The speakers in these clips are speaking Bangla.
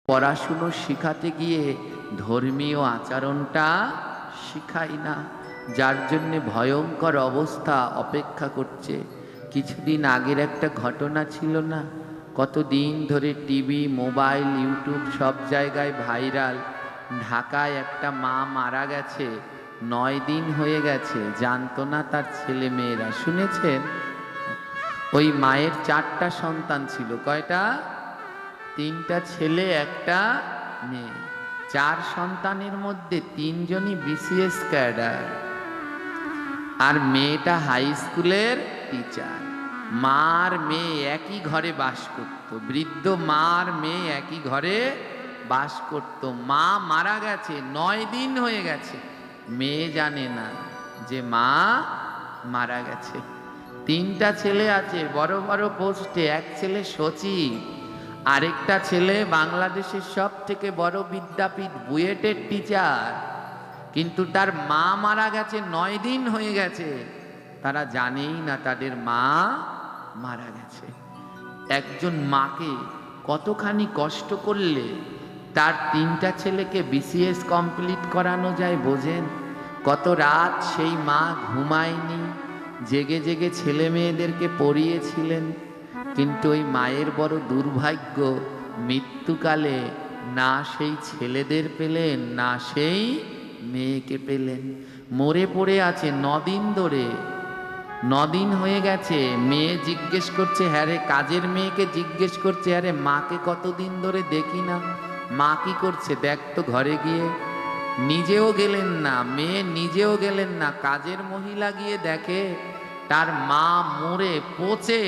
পড়াশুনো শিখাতে গিয়ে ধর্মীয় আচরণটা শিখাই না, যার জন্যে ভয়ঙ্কর অবস্থা অপেক্ষা করছে। কিছুদিন আগের একটা ঘটনা ছিল না, কতদিন ধরে টিভি, মোবাইল, ইউটিউব সব জায়গায় ভাইরাল। ঢাকায় একটা মা মারা গেছে, 9 দিন হয়ে গেছে, জানতো না তার ছেলে মেয়েরা। শুনেছেন? ওই মায়ের 4টা সন্তান ছিল। কয়টা? 3টা ছেলে, একটা মেয়ে। 4 সন্তানের মধ্যে 3জনই বিসিএস ক্যাডার, আর মেয়েটা হাই স্কুলের টিচার। মা আর মেয়ে একই ঘরে বাস করত, বৃদ্ধ মা আর মেয়ে একই ঘরে বাস করত। মা মারা গেছে, 9 দিন হয়ে গেছে, মেয়ে জানে না যে মা মারা গেছে। 3টা ছেলে আছে বড় বড় পোস্টে, এক ছেলে সচিব, আরেকটা ছেলে বাংলাদেশের সব থেকে বড় বিদ্যাপীঠ বুয়েটের টিচার। কিন্তু তার মা মারা গেছে, 9 দিন হয়ে গেছে, তারা জানেই না তাদের মা মারা গেছে। একজন মাকে কতখানি কষ্ট করলে তার 3টা ছেলেকে বিসিএস কমপ্লিট করানো যায় বোঝেন? কত রাত সেই মা ঘুমায়নি, জেগে জেগে ছেলে মেয়েদেরকে পড়িয়েছিলেন। কিন্তু ওই মায়ের বড় দুর্ভাগ্য, মৃত্যুকালে না সেই ছেলেদের পেলেন, না সেই মেয়েকে পেলেন। মরে পড়ে আছে 9 দিন ধরে। 9 দিন হয়ে গেছে। মেয়ে জিজ্ঞেস করছে, হ্যাঁ রে, কাজের মেয়েকে জিজ্ঞেস করছে, আরে মাকে কতদিন ধরে দেখি না, মা কি করছে দেখ তো ঘরে গিয়ে। নিজেও গেলেন না, মেয়ে নিজেও গেলেন না, কাজের মহিলা গিয়ে দেখে তার মা মরে পচে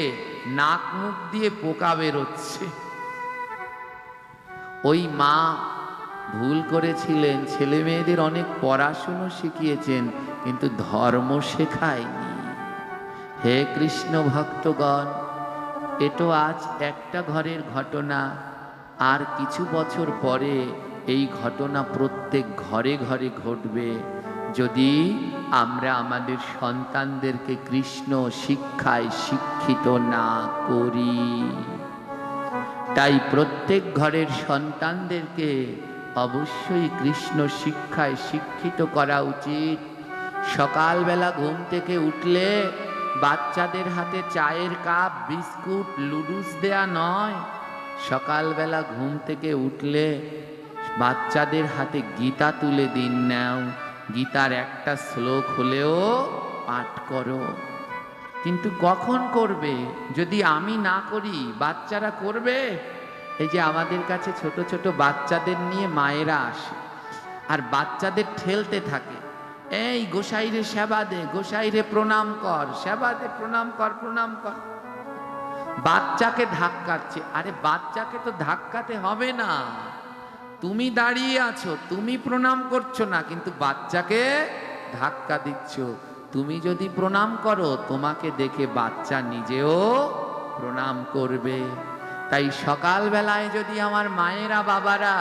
নাক মুখ দিয়ে পোকা বেরোচ্ছে। ওই মা ভুল করেছিলেন, ছেলে মেয়েদের অনেক পড়াশুনো শিখিয়েছেন, কিন্তু ধর্ম শেখায়নি। হে কৃষ্ণ ভক্তগণ, এটো আজ একটা ঘরের ঘটনা, আর কিছু বছর পরে এই ঘটনা প্রত্যেক ঘরে ঘরে ঘটবে, যদি আমরা আমাদের সন্তানদেরকে কৃষ্ণ শিক্ষায় শিক্ষিত না করি। তাই প্রত্যেক ঘরের সন্তানদেরকে অবশ্যই কৃষ্ণ শিক্ষায় শিক্ষিত করা উচিত। সকালবেলা ঘুম থেকে উঠলে বাচ্চাদের হাতে চায়ের কাপ, বিস্কুট, লুডুস দেয়া নয়। সকালবেলা ঘুম থেকে উঠলে বাচ্চাদের হাতে গীতা তুলে দিন নাও, গীতার একটা শ্লোক হলেও পাঠ করো। কিন্তু কখন করবে? যদি আমি না করি, বাচ্চারা করবে? এই যে আমাদের কাছে ছোট ছোট বাচ্চাদের নিয়ে মায়েরা আসে, আর বাচ্চাদের ঠেলতে থাকে, এই গোসাইরে সেবা দে, গোসাইরে প্রণাম কর, সেবা দে, প্রণাম কর, প্রণাম কর। বাচ্চাকে ধাক্কাচ্ছে। আরে বাচ্চাকে তো ধাক্কাতে হবে না, তুমি দাঁড়িয়ে আছো, তুমি প্রণাম করছো না, কিন্তু বাচ্চাকে ধাক্কা দিচ্ছ। তুমি যদি প্রণাম করো, তোমাকে দেখে বাচ্চা নিজেও প্রণাম করবে। তাই সকাল বেলায় যদি আমার মায়েরা, বাবারা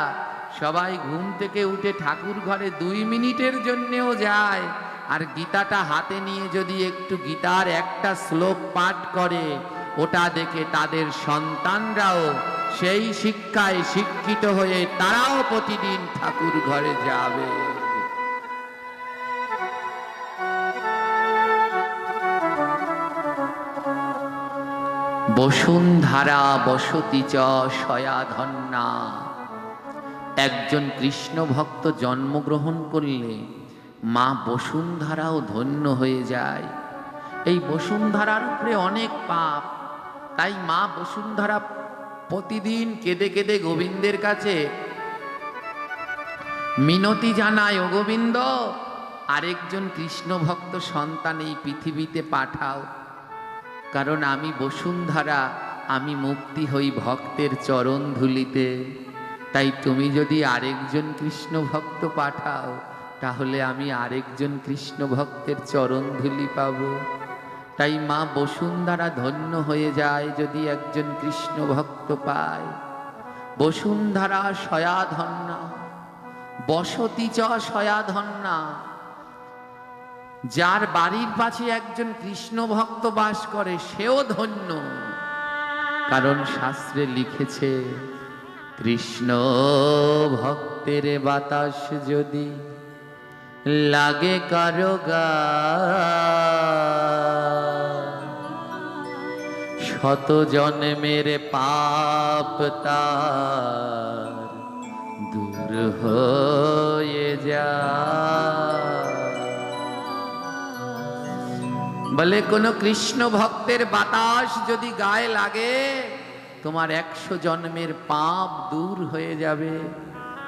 সবাই ঘুম থেকে উঠে ঠাকুর ঘরে 2 মিনিটের জন্যেও যায়, আর গীতাটা হাতে নিয়ে যদি একটু গীতার একটা শ্লোক পাঠ করে, ওটা দেখে তাদের সন্তানরাও সেই শিক্ষায় শিক্ষিত হয়ে তারাও প্রতিদিন ঠাকুর ঘরে যাবে। বসুন্ধরা বসতি চ সয়াধন্যা। একজন কৃষ্ণ ভক্ত জন্মগ্রহণ করলে মা বসুন্ধরাও ধন্য হয়ে যায়। এই বসুন্ধরার উপরে অনেক পাপ, তাই মা বসুন্ধরা প্রতিদিন কেঁদে কেঁদে গোবিন্দের কাছে মিনতি জানায়, ও গোবিন্দ, আরেকজন কৃষ্ণ ভক্ত সন্তান এই পৃথিবীতে পাঠাও, কারণ আমি বসুন্ধরা, আমি মুক্তি হই ভক্তের চরণ ধুলিতে। তাই তুমি যদি আরেকজন কৃষ্ণ ভক্ত পাঠাও, তাহলে আমি আরেকজন কৃষ্ণ ভক্তের চরণ ধুলি পাব। তাই মা বসুন্ধরা ধন্য হয়ে যায় যদি একজন কৃষ্ণ ভক্ত পায়। বসুন্ধরা সয়াধন্যা, বসতি চ সয়াধন্যা। যার বাড়ির পাশে একজন কৃষ্ণ ভক্ত বাস করে, সেও ধন্য। কারণ শাস্ত্রে লিখেছে, কৃষ্ণ ভক্তের বাতাস যদি লাগে কারো গায়ে, শত জন্মের পাপ তার দূর হয়ে যায়। বলে কোন কৃষ্ণ ভক্তের বাতাস যদি গায়ে লাগে, তোমার 100 জন্মের পাপ দূর হয়ে যাবে।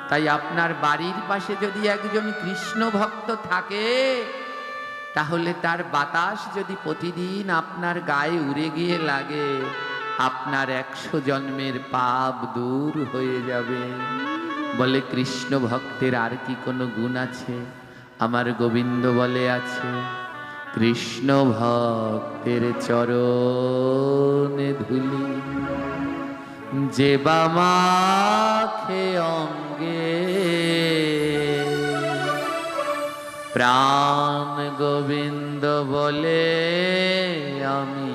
তাই আপনার বাড়ির পাশে যদি একজন কৃষ্ণ ভক্ত থাকে, তাহলে তার বাতাস যদি প্রতিদিন আপনার গায়ে উড়ে গিয়ে লাগে, আপনার 100 জন্মের পাপ দূর হয়ে যাবে। বলে কৃষ্ণ ভক্তের আর কি কোনো গুণ আছে? আমার গোবিন্দ বলে আছে। কৃষ্ণ ভক্তের চরণে ধুলি যে বা মাখে অঙ্গে, প্রাণ গোবিন্দ বলে আমি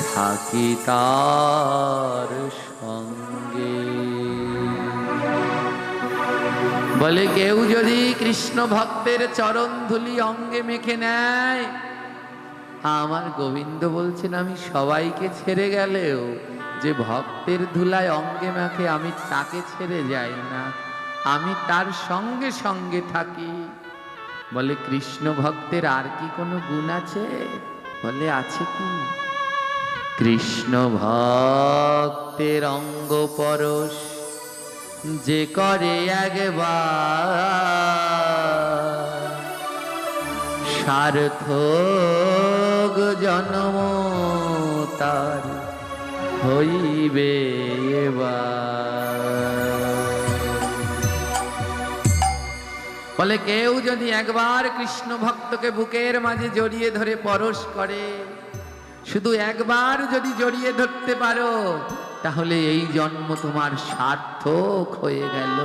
থাকি তার সঙ্গে। বলে কেউ যদি কৃষ্ণ ভক্তের চরণ ধুলি অঙ্গে মেখে নেয়, আমার গোবিন্দ বলছেন আমি সবাইকে ছেড়ে গেলেও যে ভক্তের ধুলায় অঙ্গে মাখে আমি তাকে ছেড়ে যাই না, আমি তার সঙ্গে সঙ্গে থাকি। বলে কৃষ্ণ ভক্তের আর কি কোনো গুণ আছে? বলে আছে কি? কৃষ্ণ ভক্তের অঙ্গ পরশ যে করে একবার, সার্থক জন্ম তার হইবে এবার। বলে কেউ যদি একবার কৃষ্ণ ভক্তকে বুকের মাঝে জড়িয়ে ধরে পরশ করে, শুধু একবার যদি জড়িয়ে ধরতে পারো, তাহলে এই জন্ম তোমার সার্থক হয়ে গেল।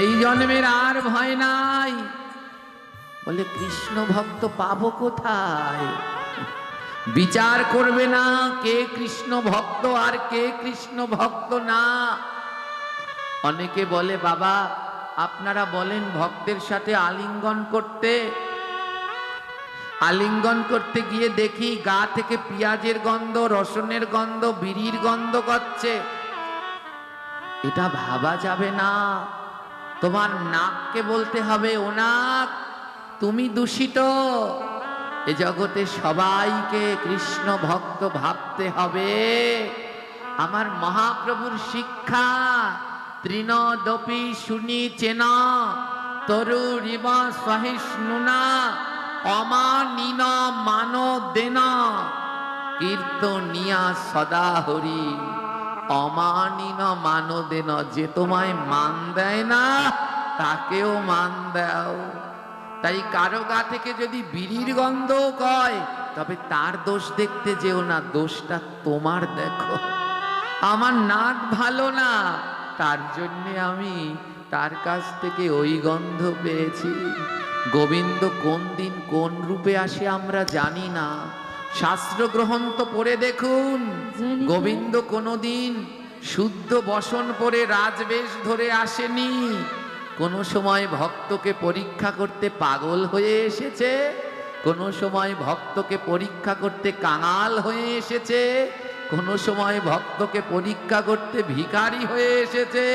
এই জন্মের আর ভয় নাই। বলে কৃষ্ণ ভক্ত পাবো কোথায়? বিচার করবে না কে কৃষ্ণ ভক্ত আর কে কৃষ্ণ ভক্ত না। অনেকে বলে বাবা আপনারা বলেন ভক্তের সাথে আলিঙ্গন করতে, আলিঙ্গন করতে গিয়ে দেখি গা থেকে পেঁয়াজের গন্ধ, রসুনের গন্ধ, বিড়ির গন্ধ করছে। এটা ভাবা যাবে না। তোমার নাককে বলতে হবে ও নাক তুমি দূষিত। এ জগতে সবাইকে কৃষ্ণ ভক্ত ভাবতে হবে। আমার মহাপ্রভুর শিক্ষা তৃণদপি শুনি চেনা তরুরিব সহিষ্ণুনা অমানিন মানো দেনা কীর্তনিয়া সদা হরি। অমানিন মানো দেন, যে তোমায় মান দেয় না তাকেও মান দাও। তাই কারো গা থেকে যদি বিড়ির গন্ধ কয়, তবে তার দোষ দেখতে যেও না, দোষটা তোমার দেখো। আমার নাক ভালো না, তার জন্যে আমি তার কাছ থেকে ওই গন্ধ পেয়েছি। গোবিন্দ কোন দিন কোন রূপে আসে আমরা জানি না। শাস্ত্র গ্রন্থ পড়ে দেখুন, গোবিন্দ কোনদিন শুদ্ধ বসন পরে রাজবেশ ধরে আসেনি। কোন সময় ভক্তকে পরীক্ষা করতে পাগল হয়ে এসেছে, কোন সময় ভক্তকে পরীক্ষা করতে কাঙাল হয়ে এসেছে, কোন সময় ভক্তকে পরীক্ষা করতে ভিখারি হয়ে এসেছে,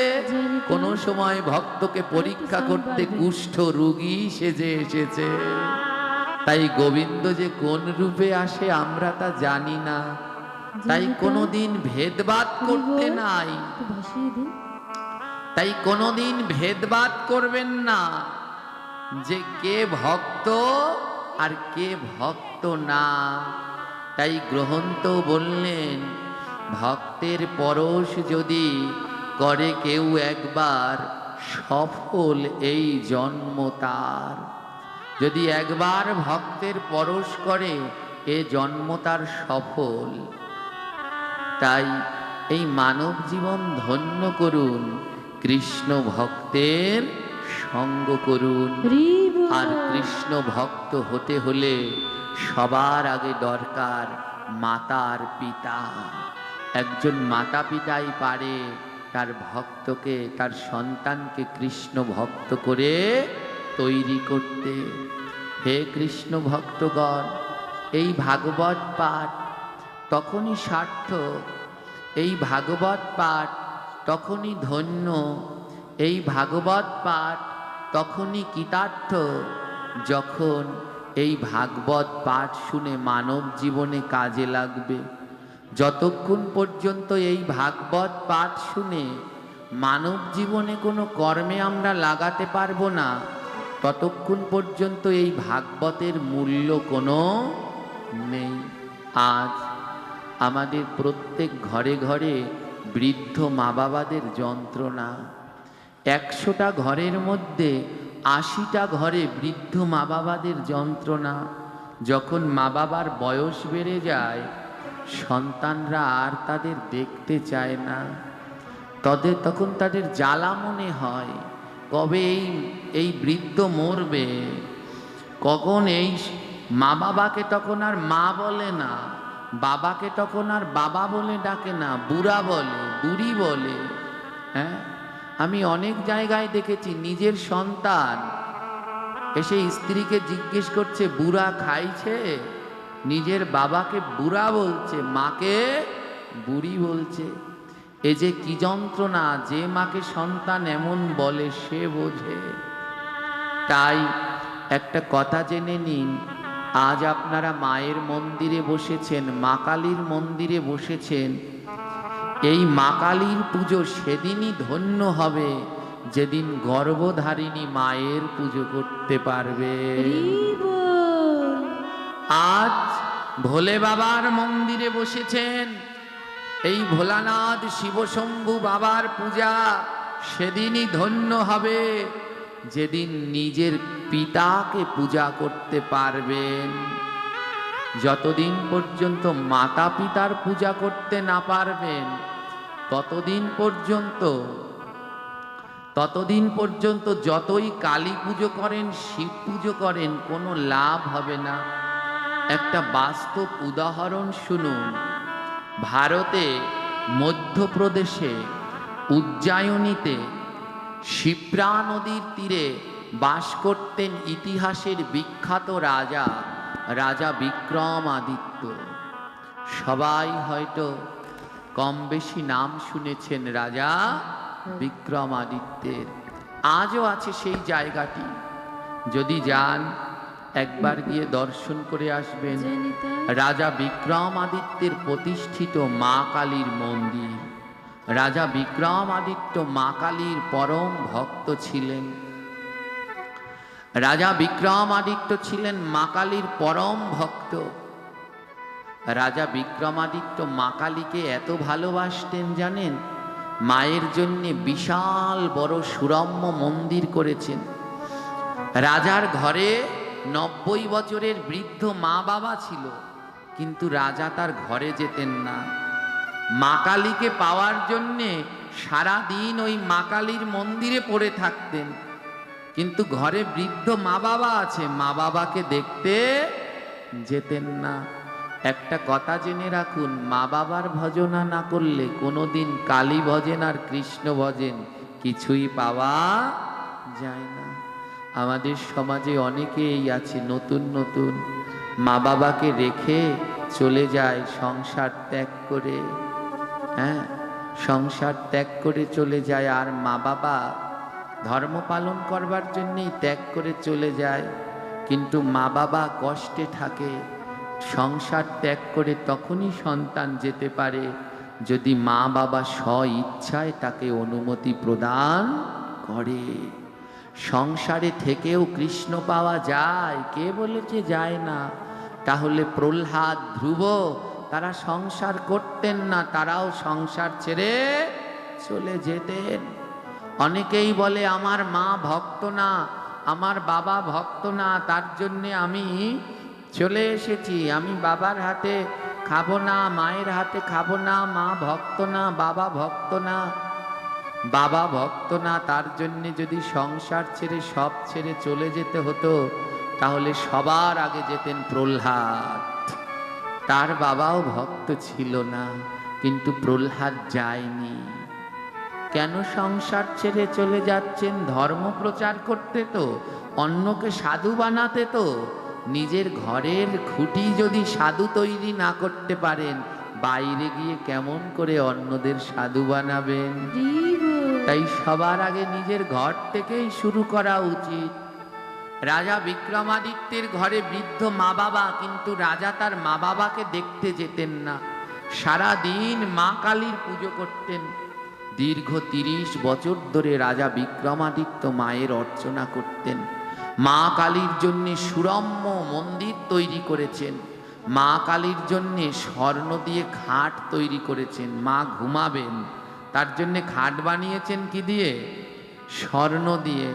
কোন সময় ভক্তকে পরীক্ষা করতে কুষ্ঠ রোগী সেজে এসেছে। তাই গোবিন্দ যে কোন রূপে আসে আমরা তা জানি না। তাই কোনোদিন ভেদবাদ করতে নাই, তাই কোনোদিন ভেদবাদ করবেন না যে কে ভক্ত আর কে ভক্ত না। তাই গ্রন্থ বললেন ভক্তের পরশ যদি করে কেউ একবার, সফল এই জন্ম তার। যদি একবার ভক্তের পরশ করে, এ জন্ম তার সফল। তাই এই মানব জীবন ধন্য করুন, কৃষ্ণ ভক্তের সঙ্গ করুন। আর কৃষ্ণ ভক্ত হতে হলে সবার আগে দরকার মাতার পিতা। একজন মাতা পিতাই পারে তার ভক্তকে, তার সন্তানকে কৃষ্ণ ভক্ত করে তৈরি করতে। হে কৃষ্ণ ভক্তগণ, এই ভাগবত পাঠ তখনই সার্থক, এই ভাগবত পাঠ তখনই ধন্য, এই ভাগবত পাঠ তখনই কৃতার্থ, যখন এই ভাগবত পাঠ শুনে মানব জীবনে কাজে লাগবে। যতক্ষণ পর্যন্ত এই ভাগবত পাঠ শুনে মানব জীবনে কোনো কর্মে আমরা লাগাতে পারবো না, ততক্ষণ পর্যন্ত এই ভাগবতের মূল্য কোনো নেই। আজ আমাদের প্রত্যেক ঘরে ঘরে বৃদ্ধ মা বাবাদের যন্ত্রণা। 100টা ঘরের মধ্যে 80টা ঘরে বৃদ্ধ মা বাবাদের যন্ত্রণা। যখন মা বাবার বয়স বেড়ে যায়, সন্তানরা আর তাদের দেখতে চায় না, তখন তাদের জ্বালা মনে হয়, কবে এই বৃদ্ধ মরবে, কখন এই মা বাবাকে তখন আর মা বলে না, বাবাকে তখন আর বাবা বলে ডাকে না, বুড়া বলে, বুড়ি বলে। হ্যাঁ, আমি অনেক জায়গায় দেখেছি নিজের সন্তান এসে স্ত্রীকে জিজ্ঞেস করছে বুড়া খাইছে, নিজের বাবাকে বুড়া বলছে, মাকে বুড়ি বলছে। এ যে কি যন্ত্রণা, যে মাকে সন্তান এমন বলে সে বোঝে। তাই একটা কথা জেনে নিন, আজ আপনারা মায়ের মন্দিরে বসেছেন, মা কালীর মন্দিরে বসেছেন, এই মা কালীর পুজো সেদিনই ধন্য হবে যেদিন গর্ভধারিণী মায়ের পুজো করতে পারবে। আজ ভোলে বাবার মন্দিরে বসেছেন, এই ভোলানাথ শিবশম্ভু বাবার পূজা সেদিনই ধন্য হবে যেদিন নিজের পিতাকে পূজা করতে পারবেন। যতদিন পর্যন্ত মাতা পিতার পূজা করতে না পারবেন, ততদিন পর্যন্ত যতই কালী পুজো করেন, শিব পুজো করেন, কোনো লাভ হবে না। একটা বাস্তব উদাহরণ শুনুন। ভারতে মধ্যপ্রদেশে উজ্জয়িনীতে শিপ্রা নদীর তীরে বাস করতেন ইতিহাসের বিখ্যাত রাজা বিক্রমাদিত্য। সবাই হয়তো কম বেশি নাম শুনেছেন রাজা বিক্রমাদিত্যের। আজও আছে সেই জায়গাটি, যদি যান একবার গিয়ে দর্শন করে আসবেন। রাজা বিক্রমাদিত্যের প্রতিষ্ঠিত মা কালীর মন্দির। রাজা বিক্রমাদিত্য মা কালীর পরম ভক্ত ছিলেন। রাজা বিক্রমাদিত্য ছিলেন মা কালীর পরম ভক্ত। রাজা বিক্রমাদিত্য মা কালীকে এত ভালোবাসতেন জানেন, মায়ের জন্য বিশাল বড় সুরম্য মন্দির করেছেন। রাজার ঘরে 90 বছরের বৃদ্ধ মা বাবা ছিল, কিন্তু রাজা তার ঘরে যেতেন না। মা কালীকে পাওয়ার জন্যে সারাদিন ওই মা কালীর মন্দিরে পড়ে থাকতেন, কিন্তু ঘরে বৃদ্ধ মা বাবা আছে, মা বাবাকে দেখতে যেতেন না। একটা কথা জেনে রাখুন, মা বাবার ভজনা না করলে কোনোদিন কালী ভজেন আর কৃষ্ণ ভজেন কিছুই পাওয়া যায় না। আমাদের সমাজে অনেকেই আছে নতুন নতুন মা বাবাকে রেখে চলে যায় সংসার ত্যাগ করে। হ্যাঁ, সংসার ত্যাগ করে চলে যায়, আর মা বাবা ধর্ম পালন করবার জন্যেই ত্যাগ করে চলে যায়, কিন্তু মা বাবা কষ্টে থাকে। সংসার ত্যাগ করে তখনই সন্তান যেতে পারে যদি মা বাবা স্ব ইচ্ছায় তাকে অনুমতি প্রদান করে। সংসারে থেকেও কৃষ্ণ পাওয়া যায়, কে বলেছে যায় না? তাহলে প্রহ্লাদ, ধ্রুব তারা সংসার করতেন না, তারাও সংসার ছেড়ে চলে যেতেন। অনেকেই বলে আমার মা ভক্ত না, আমার বাবা ভক্ত না, তার জন্যে আমি চলে এসেছি, আমি বাবার হাতে খাবো না, মায়ের হাতে খাবো না, মা ভক্ত না, বাবা ভক্ত না। বাবা ভক্ত না, তার জন্যে যদি সংসার ছেড়ে সব ছেড়ে চলে যেতে হতো, তাহলে সবার আগে যেতেন প্রহ্লাদ। তার বাবাও ভক্ত ছিল না, কিন্তু প্রহ্লাদ যায়নি। কেন সংসার ছেড়ে চলে যাচ্ছেন? ধর্ম প্রচার করতে তো, অন্যকে সাধু বানাতে তো। নিজের ঘরের খুঁটি যদি সাধু তৈরি না করতে পারেন, বাইরে গিয়ে কেমন করে অন্যদের সাধু বানাবেন? তাই সবার আগে নিজের ঘর থেকেই শুরু করা উচিত। রাজা বিক্রমাদিত্যের ঘরে বৃদ্ধ মা বাবা, কিন্তু রাজা তার মা বাবাকে দেখতে যেতেন না। সারা দিন মা কালীর পুজো করতেন। দীর্ঘ ৩০ বছর ধরে রাজা বিক্রমাদিত্য মায়ের অর্চনা করতেন। মা কালীর জন্য সুরম্য মন্দির তৈরি করেছেন। মা কালীর জন্য স্বর্ণ দিয়ে খাট তৈরি করেছেন। মা ঘুমাবেন, তার জন্য খাট বানিয়েছেন কি দিয়ে? স্বর্ণ দিয়ে।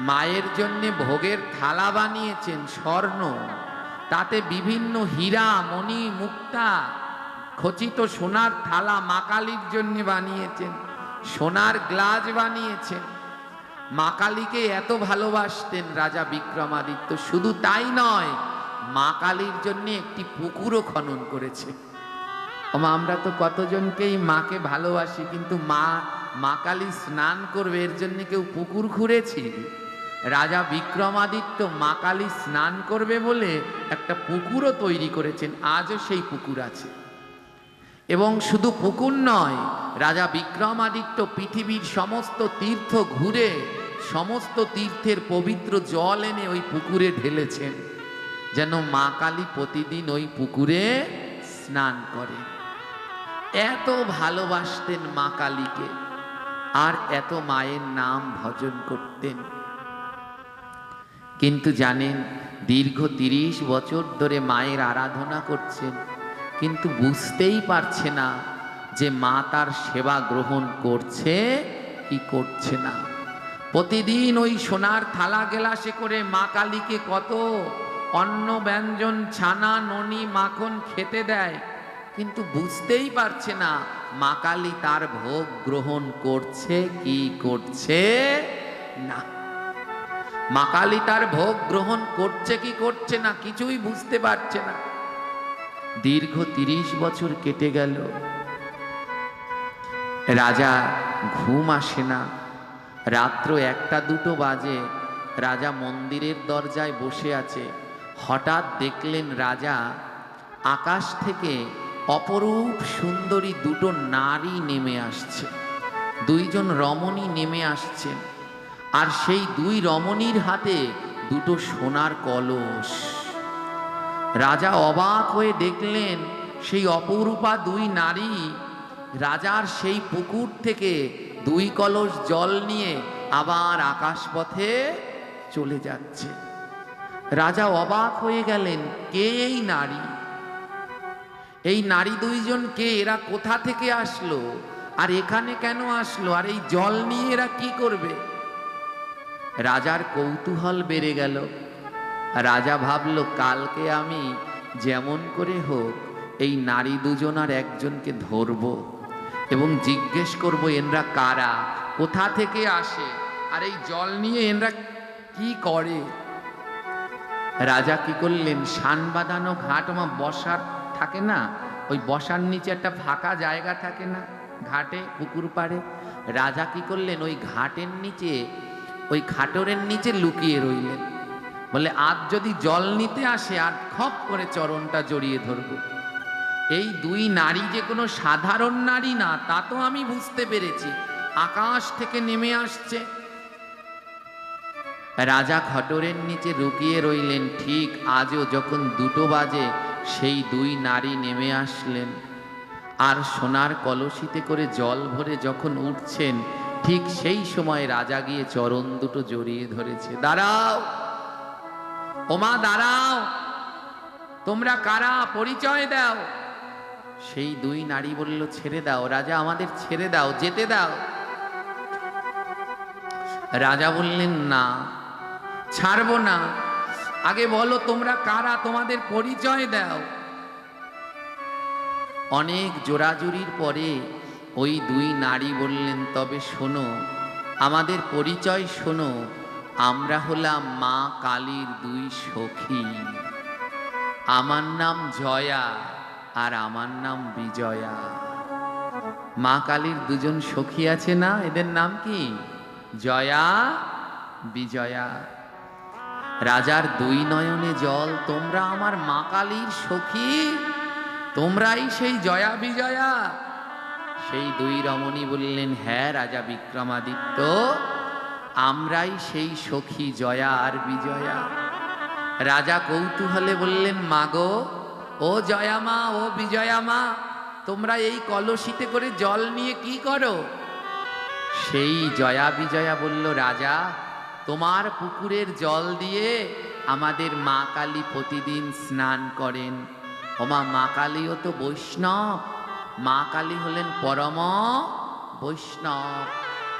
মায়ের জন্য ভোগের থালা বানিয়েছেন স্বর্ণ, তাতে বিভিন্ন হীরা মণি মুক্তা খচিত সোনার থালা মা কালীর জন্য বানিয়েছেন। সোনার গ্লাস বানিয়েছেন। মা কালীকে এত ভালোবাসতেন রাজা বিক্রমাদিত্য। শুধু তাই নয়, মা কালীর জন্য একটি পুকুরও খনন করেছে। আমরা তো কতজনকেই মাকে ভালোবাসি, কিন্তু মা কালী স্নান করবে এর জন্য কেউ পুকুর খুঁড়েছি? রাজা বিক্রমাদিত্য মা কালী স্নান করবে বলে একটা পুকুরও তৈরি করেছেন। আজও সেই পুকুর আছে। এবং শুধু পুকুর নয়, রাজা বিক্রমাদিত্য পৃথিবীর সমস্ত তীর্থ ঘুরে সমস্ত তীর্থের পবিত্র জল এনে ওই পুকুরে ঢেলেছেন, যেন মা কালী প্রতিদিন ওই পুকুরে স্নান করে। এত ভালোবাসতেন মা কালীকে, আর এত মায়ের নাম ভজন করতেন। কিন্তু জানেন, দীর্ঘ ৩০ বছর ধরে মায়ের আরাধনা করছেন, কিন্তু বুঝতেই পারছে না যে মা তার সেবা গ্রহণ করছে কি করছে না। প্রতিদিন ওই সোনার থালা গেলাসে করে মা কালীকে কত অন্ন ব্যঞ্জন ছানা ননি মাখন খেতে দেয়, কিন্তু বুঝতেই পারছে না মা কালী তার ভোগ গ্রহণ করছে কি করছে না। মা কালী তার ভোগ গ্রহণ করছে কি করছে না কিছুই বুঝতে পারছে না। দীর্ঘ ৩০ বছর কেটে গেল। রাজা ঘুম আসে না। রাত্র ১টা-২টো বাজে। রাজা মন্দিরের দরজায় বসে আছে। হঠাৎ দেখলেন রাজা আকাশ থেকে অপরূপ সুন্দরী দুটো নারী নেমে আসছে। দুইজন রমণী নেমে আসছেন, আর সেই দুই রমণীর হাতে দুটো সোনার কলস। রাজা অবাক হয়ে দেখলেন সেই অপরূপা দুই নারী রাজার সেই পুকুর থেকে 2 কলস জল নিয়ে আবার আকাশপথে চলে যাচ্ছে। রাজা অবাক হয়ে গেলেন, কে এই নারী? এই নারী দুইজন কে? এরা কোথা থেকে আসলো, আর এখানে কেন আসলো, আর এই জল নিয়ে এরা কি করবে? রাজার কৌতূহল বেড়ে গেল। রাজা ভাবল, কালকে আমি যেমন করে হোক এই নারী দুজনার একজনকে ধরব এবং জিজ্ঞেস করব এনরা কারা, কোথা থেকে আসে, আর এই জল নিয়ে এনরা কি করে। রাজা কি করলেন, শান বাঁধানো ঘাট বসার থাকে না, ওই বসার নিচে একটা ফাঁকা জায়গা থাকে না ঘাটে, পুকুর পাড়ে। রাজা কি করলেন, ওই ঘাটের নিচে, ওই খাটরের নিচে লুকিয়ে রইলেন। বলে, আজ যদি জল নিতে আসে আর খপ করে চরণটা জড়িয়ে ধরব। এই দুই নারী যে কোনো সাধারণ নারী না, তা তো আমি বুঝতে পেরেছি, আকাশ থেকে নেমে আসছে। রাজা খটরের নিচে লুকিয়ে রইলেন। ঠিক আজও যখন 2টো বাজে সেই দুই নারী নেমে আসলেন, আর সোনার কলসিতে করে জল ভরে যখন উঠছেন, ঠিক সেই সময় রাজা গিয়ে চরণ দুটো জড়িয়ে ধরেছে। দাঁড়াও ওমা, দাঁড়াও, তোমরা কারা, পরিচয় দাও। সেই দুই নারী বলল, ছেড়ে দাও রাজা, আমাদের ছেড়ে দাও, যেতে দাও। রাজা বললেন, না, ছাড়বো না, আগে বলো তোমরা কারা, তোমাদের পরিচয় দাও। অনেক জোরাজুরির পরে ওই দুই নারী বললেন, তবে শোনো, আমাদের পরিচয় শোনো, আমরা হলাম মা কালীর দুই সখী। আমার নাম জয়া আর আমার নাম বিজয়া। মা কালীর দুজন সখী আছে না, এদের নাম কি? জয়া বিজয়া। রাজার দুই নয়নে জল, তোমরা আমার মা কালীর সখী, তোমরাই সেই জয়া বিজয়া? সেই দুই রমণী বললেন, হ্যাঁ রাজা বিক্রমাদিত্য, আমরাই সেই সখী জয়া আর বিজয়া। রাজা কৌতূহলে বললেন, মাগো, ও জয়া মা, ও বিজয়া মা, তোমরা এই কলসিতে করে জল নিয়ে কি করো? সেই জয়া বিজয়া বলল, রাজা, তোমার পুকুরের জল দিয়ে আমাদের মা কালী প্রতিদিন স্নান করেন। ওমা, মা কালীও তো বৈষ্ণব, মা কালী হলেন পরম বৈষ্ণব,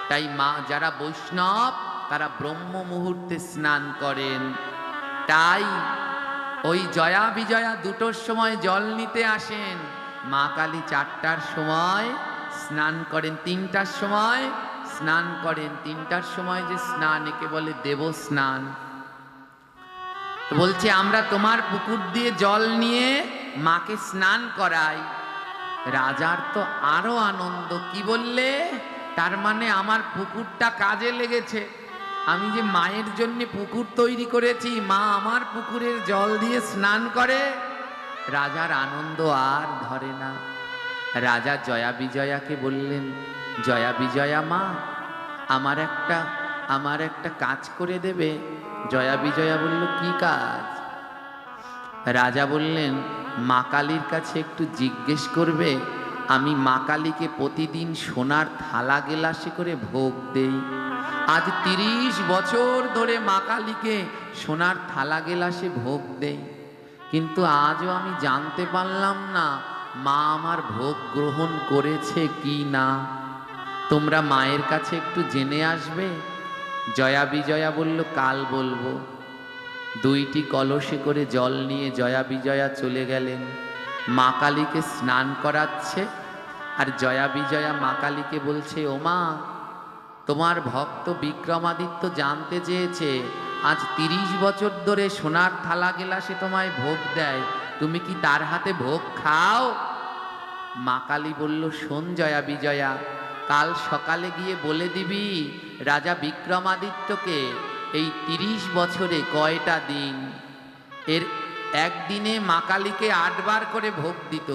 তাই মা যারা বৈষ্ণব তারা ব্রহ্ম মুহূর্তে স্নান করেন। তাই ওই জয়া বিজয়া দুটোর সময় জল নিতে আসেন, মা কালী 4টার সময় স্নান করেন, 3টার সময় স্নান করেন। 3টার সময় যে স্নান, একে বলে দেব স্নান। বলছে, আমরা তোমার পুকুর দিয়ে জল নিয়ে মাকে স্নান করাই। রাজার তো আরো আনন্দ, কি বললে? তার মানে আমার পুকুরটা কাজে লেগেছে, আমি যে মায়ের জন্য পুকুর তৈরি করেছি, মা আমার পুকুরের জল দিয়ে স্নান করে। রাজার আনন্দ আর ধরে না। রাজা জয়া বিজয়াকে বললেন, জয়া বিজয়া মা, আমার একটা কাজ করে দেবে? জয়া বিজয়া বলল, কি কাজ? রাজা বললেন, মা কালীর কাছে একটু জিজ্ঞেস করবে, আমি মা কালীকে প্রতিদিন সোনার থালা গেলাসে করে ভোগ দেই। আজ 30 বছর ধরে মা কালীকে সোনার থালা গেলাসে ভোগ দেই, কিন্তু আজও আমি জানতে পারলাম না মা আমার ভোগ গ্রহণ করেছে কি না। তোমরা মায়ের কাছে একটু জেনে আসবে। জয়া বিজয়া বলল, কাল বলবো। 2টি কলসে করে জল নিয়ে জয়া বিজয়া চলে গেলেন, মা কালীকে স্নান করাচ্ছে। আর জয়া বিজয়া মা কালীকে বলছে, ও মা, তোমার ভক্ত বিক্রমাদিত্য জানতে চেয়েছে, আজ 30 বছর ধরে সোনার থালা গেলাসে তোমায় ভোগ দেয়, তুমি কি তার হাতে ভোগ খাও? মা কালী বলল, শোন জয়া বিজয়া, কাল সকালে গিয়ে বলে দিবি রাজা বিক্রমাদিত্যকে এই 30 বছরে কয়টা দিন। এর একদিনে মা কালীকে 8 বার করে ভোগ দিত।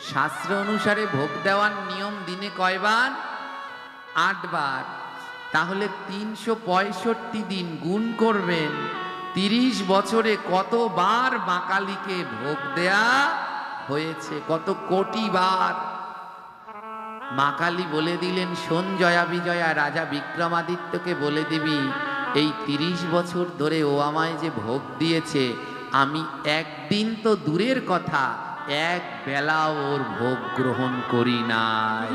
শাস্ত্র অনুসারে ভোগ দেওয়ার নিয়ম দিনে কয়বার? 8 বার। তাহলে 365 দিন গুণ করবেন, 30 বছরে কতবার মা কালীকে ভোগ দেয়া হয়েছে, কত কোটি বার। মা কালী বলে দিলেন, শোন জয়া বিজয়া, রাজা বিক্রমাদিত্যকে বলে দিবি এই 30 বছর ধরে ও আমায় যে ভোগ দিয়েছে, আমি একদিন তো দূরের কথা, এক বেলা ওর ভোগ গ্রহণ করি নাই।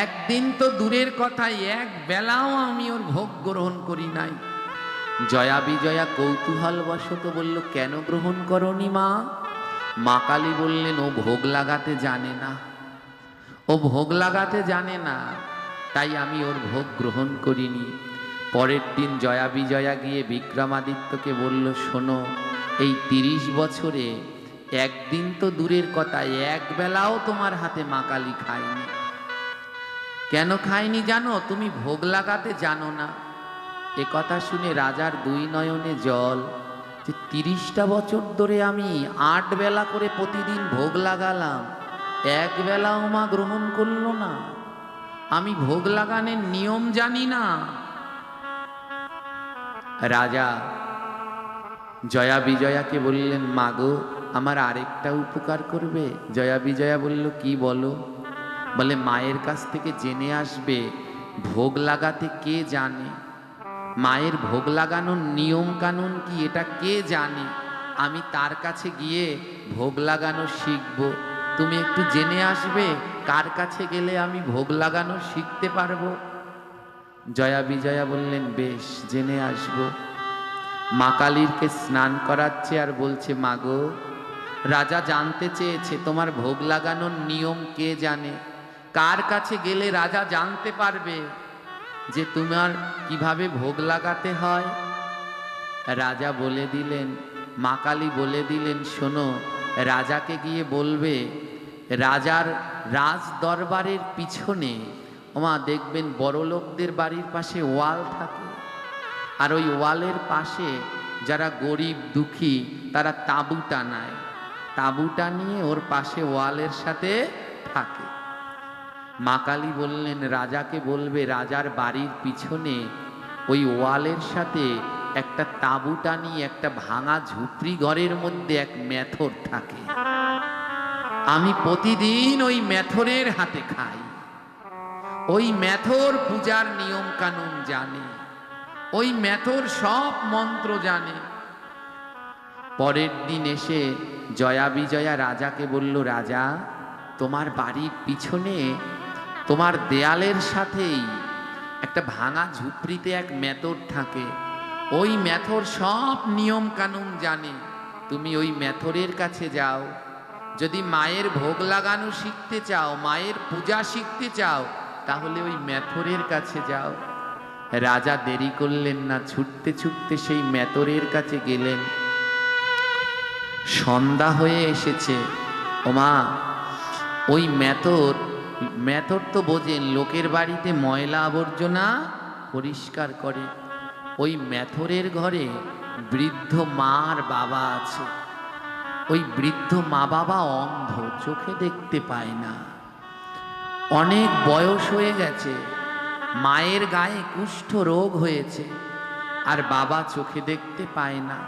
একদিন তো দূরের কথা, এক বেলাও আমি ওর ভোগ গ্রহণ করি নাই। জয়া বিজয়া কৌতূহলবশত বলল, কেন গ্রহণ করনি মা? মা কালী বললেন, ও ভোগ লাগাতে জানে না, ও ভোগ লাগাতে জানে না, তাই আমি ওর ভোগ গ্রহণ করিনি। পরের দিন জয়া বিজয়া গিয়ে বিক্রমাদিত্যকে বলল, শোনো, এই 30 বছরে একদিন তো দূরের কথা, এক বেলাও তোমার হাতে মা কালী খায়নি। কেন খায়নি জানো? তুমি ভোগ লাগাতে জানো না। এ কথা শুনে রাজার 2 নয়নে জল, যে 30টা বছর ধরে আমি 8 বেলা করে প্রতিদিন ভোগ লাগালাম, এক বেলাও মা গ্রহণ করলো না, আমি ভোগ লাগানোর নিয়ম জানি না। রাজা জয়া বিজয়াকে বললেন, মাগো, আমার আরেকটা উপকার করবে? জয়া বিজয়া বলল, কি বলো? বলে, মায়ের কাছ থেকে জেনে আসবে ভোগ লাগাতে কে জানে, মায়ের ভোগ লাগানোর নিয়ম কানুন কি, এটা কে জানে, আমি তার কাছে গিয়ে ভোগ লাগানো শিখব। তুমি একটু জেনে আসবে কার কাছে গেলে আমি ভোগ লাগানো শিখতে পারবো। জয়া বিজয়া বললেন, বেশ, জেনে আসবো। মা কালীরকে স্নান করাচ্ছে আর বলছে, মাগো, রাজা জানতে চেয়েছে তোমার ভোগ লাগানোর নিয়ম কে জানে, কার কাছে গেলে রাজা জানতে পারবে যে তোমার কিভাবে ভোগ লাগাতে হয়। রাজা বলে দিলেন, মা কালী বলে দিলেন, শোনো, রাজাকে গিয়ে বলবে রাজার রাজ দরবারের পিছনে ওমা দেখবেন বড় লোকদের বাড়ির পাশে ওয়াল থাকে, আর ওই ওয়ালের পাশে যারা গরিব দুঃখী তারা তাঁবু টানায়, তাঁবু টানিয়ে ওর পাশে ওয়ালের সাথে থাকে। মা কালী বললেন রাজাকে বলবে রাজার বাড়ির পিছনে ওই ওয়ালের সাথে একটা তাঁবু টানিয়ে একটা ভাঙা ঝুপড়ি ঘরের মধ্যে এক মেথর থাকে, আমি প্রতিদিন ওই মেথরের হাতে খাই। ওই মেথর পূজার নিয়ম কানুন জানে, ওই মেথর সব মন্ত্র জানে। পরের দিন এসে জয়া বিজয়া রাজাকে বলল, রাজা তোমার বাড়ির পিছনে তোমার দেয়ালের সাথেই একটা ভাঙা ঝুপড়িতে এক মেথর থাকে, ওই মেথর সব নিয়ম কানুন জানে, তুমি ওই মেথরের কাছে যাও। যদি মায়ের ভোগ লাগানো শিখতে চাও, মায়ের পূজা শিখতে চাও, তাহলে ওই মেথরের কাছে যাও। রাজা দেরি করলেন না, ছুটতে ছুটতে সেই মেথরের কাছে গেলেন। সন্ধ্যা হয়ে এসেছে। ওমা ওই মেথর তো বোঝেন লোকের বাড়িতে ময়লা আবর্জনা পরিষ্কার করে। ওই মেথরের ঘরে বৃদ্ধ মা আর বাবা আছে। ওই বৃদ্ধ মা বাবা অন্ধ, চোখে দেখতে পায় না, অনেক বয়স হয়ে গেছে, মায়ের গায়ে কুষ্ঠ রোগ হয়েছে আর বাবা চোখে দেখতে পায় না।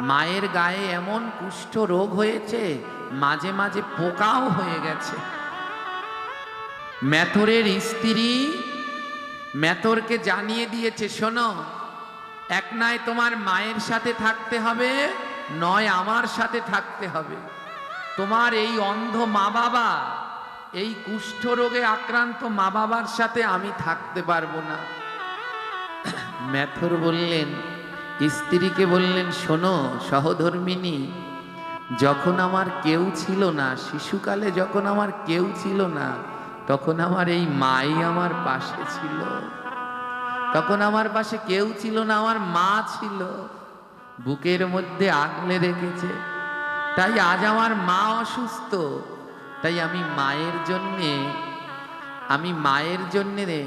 মায়ের গায়ে এমন কুষ্ঠ রোগ হয়েছে মাঝে মাঝে পোকাও হয়ে গেছে। মেথরের স্ত্রী মেথরকে জানিয়ে দিয়েছে, শোনো, এক নয় তোমার মায়ের সাথে থাকতে হবে, নয় আমার সাথে থাকতে হবে। তোমার এই অন্ধ মা বাবা, এই কুষ্ঠ রোগে আক্রান্ত মা বাবার সাথে আমি থাকতে পারবো না। মেথর বললেন, স্ত্রীকে বললেন, শোনো সহধর্মিনী, যখন আমার কেউ ছিল না, শিশুকালে যখন আমার কেউ ছিল না, তখন আমার এই মাই আমার পাশে ছিল। তখন আমার পাশে কেউ ছিল না, আমার মা ছিল, বুকের মধ্যে আগলে রেখেছে। তাই আজ আমার মা অসুস্থ, তাই আমি মায়ের জন্যে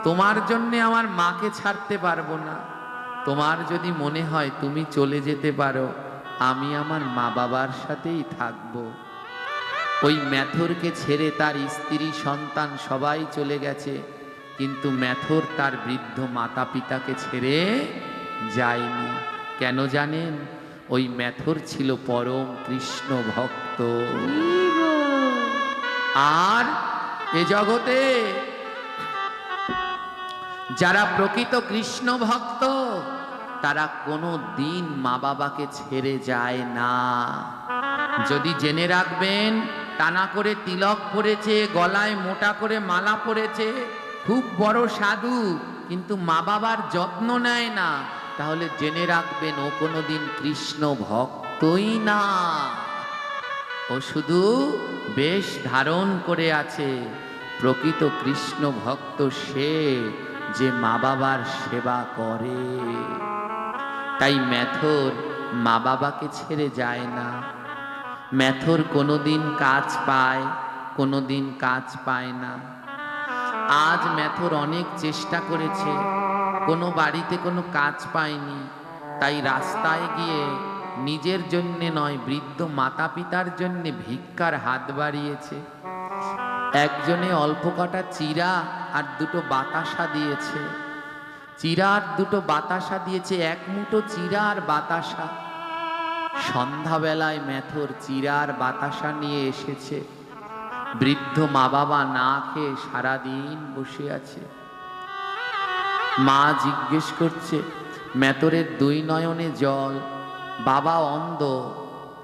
তোমার জন্যে আমার মাকে ছাড়তে পারবো না। তোমার যদি মনে হয় তুমি চলে যেতে পারো, আমি আমার মা বাবার সাথেই থাকবো। ওই মেথরকে ছেড়ে তার স্ত্রী সন্তান সবাই চলে গেছে, কিন্তু মেথর তার বৃদ্ধ মাতা পিতাকে ছেড়ে যায়নি। কেন জানেন? ওই মেথর ছিল পরম কৃষ্ণ ভক্ত। আর এ জগতে যারা প্রকৃত কৃষ্ণ ভক্ত তারা কোনো দিন মা বাবাকে ছেড়ে যায় না। যদি জেনে রাখবেন, টানা করে তিলক পরেছে, গলায় মোটা করে মালা পরেছে, খুব বড় সাধু, কিন্তু মা বাবার যত্ন নেয় না, তাহলে জেনে রাখবেন ও কোনোদিন কৃষ্ণ ভক্তই না। ও শুধু বেশ ধারণ করে আছে। প্রকৃত কৃষ্ণ ভক্ত সে যে মা বাবার সেবা করে। তাই মেথর মা বাবাকে ছেড়ে যায় না। মেথর কোনোদিন কাজ পায়, কোনোদিন কাজ পায় না। আজ মেথর অনেক চেষ্টা করেছে, কোনো বাড়িতে কোনো কাজ পায়নি। তাই রাস্তায় গিয়ে নিজের জন্যে নয়, বৃদ্ধ মাতা পিতার জন্যে ভিক্ষার হাত বাড়িয়েছে। একজনে অল্প কটা চিরা আর দুটো বাতাসা দিয়েছে। চিরা আর দুটো বাতাসা দিয়েছে, এক মুঠো চিরা আর বাতাসা। সন্ধ্যাবেলায় মেথর চিরা আর বাতাসা নিয়ে এসেছে। বৃদ্ধ মা বাবা না খেয়ে সারাদিন বসে আছে। মা জিজ্ঞেস করছে, মেথরের দুই নয়নে জল, বাবা অন্ধ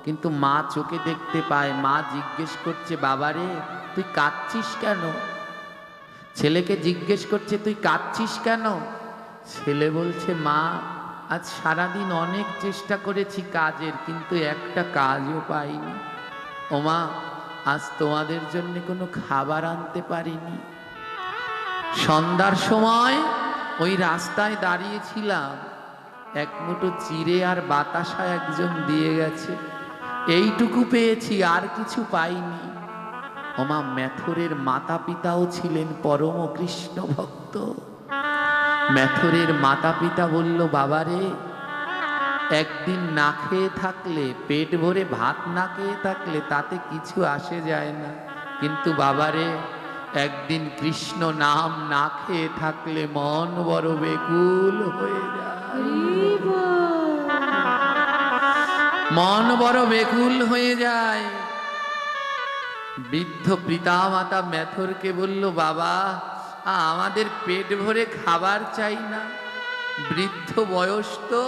কিন্তু মা চোখে দেখতে পায়। মা জিজ্ঞেস করছে, বাবারে তুই কাঁদছিস কেন? ছেলেকে জিজ্ঞেস করছে, তুই কাঁদছিস কেন? ছেলে বলছে, মা আজ সারাদিন অনেক চেষ্টা করেছি কাজের, কিন্তু একটা কাজও পাইনি। ও মা, আজ তোমাদের জন্য কোনো খাবার আনতে পারিনি। সন্ধ্যার সময় ওই রাস্তায় দাঁড়িয়েছিলাম, এক মুঠো চিড়ে আর বাতাসা একজন দিয়ে গেছে, এইটুকু পেয়েছি, আর কিছু পাইনি। ওমা মেথরের মাতা পিতাও ছিলেন পরম কৃষ্ণ ভক্ত। মেথরের মাতা পিতা বলল, বাবারে, একদিন না খেয়ে থাকলে, পেট ভরে ভাত না খেয়ে থাকলে তাতে কিছু আসে যায় না, কিন্তু বাবারে, একদিন কৃষ্ণ নাম না খেয়ে থাকলে মন বড় বেকুল হয়ে যায়, মন বড় বেকুল হয়ে যায়। বৃদ্ধ পিতামাতা মেথরকে বলল, বাবা, আমাদের পেট ভরে খাবার চাই না, বৃদ্ধ বয়স তো,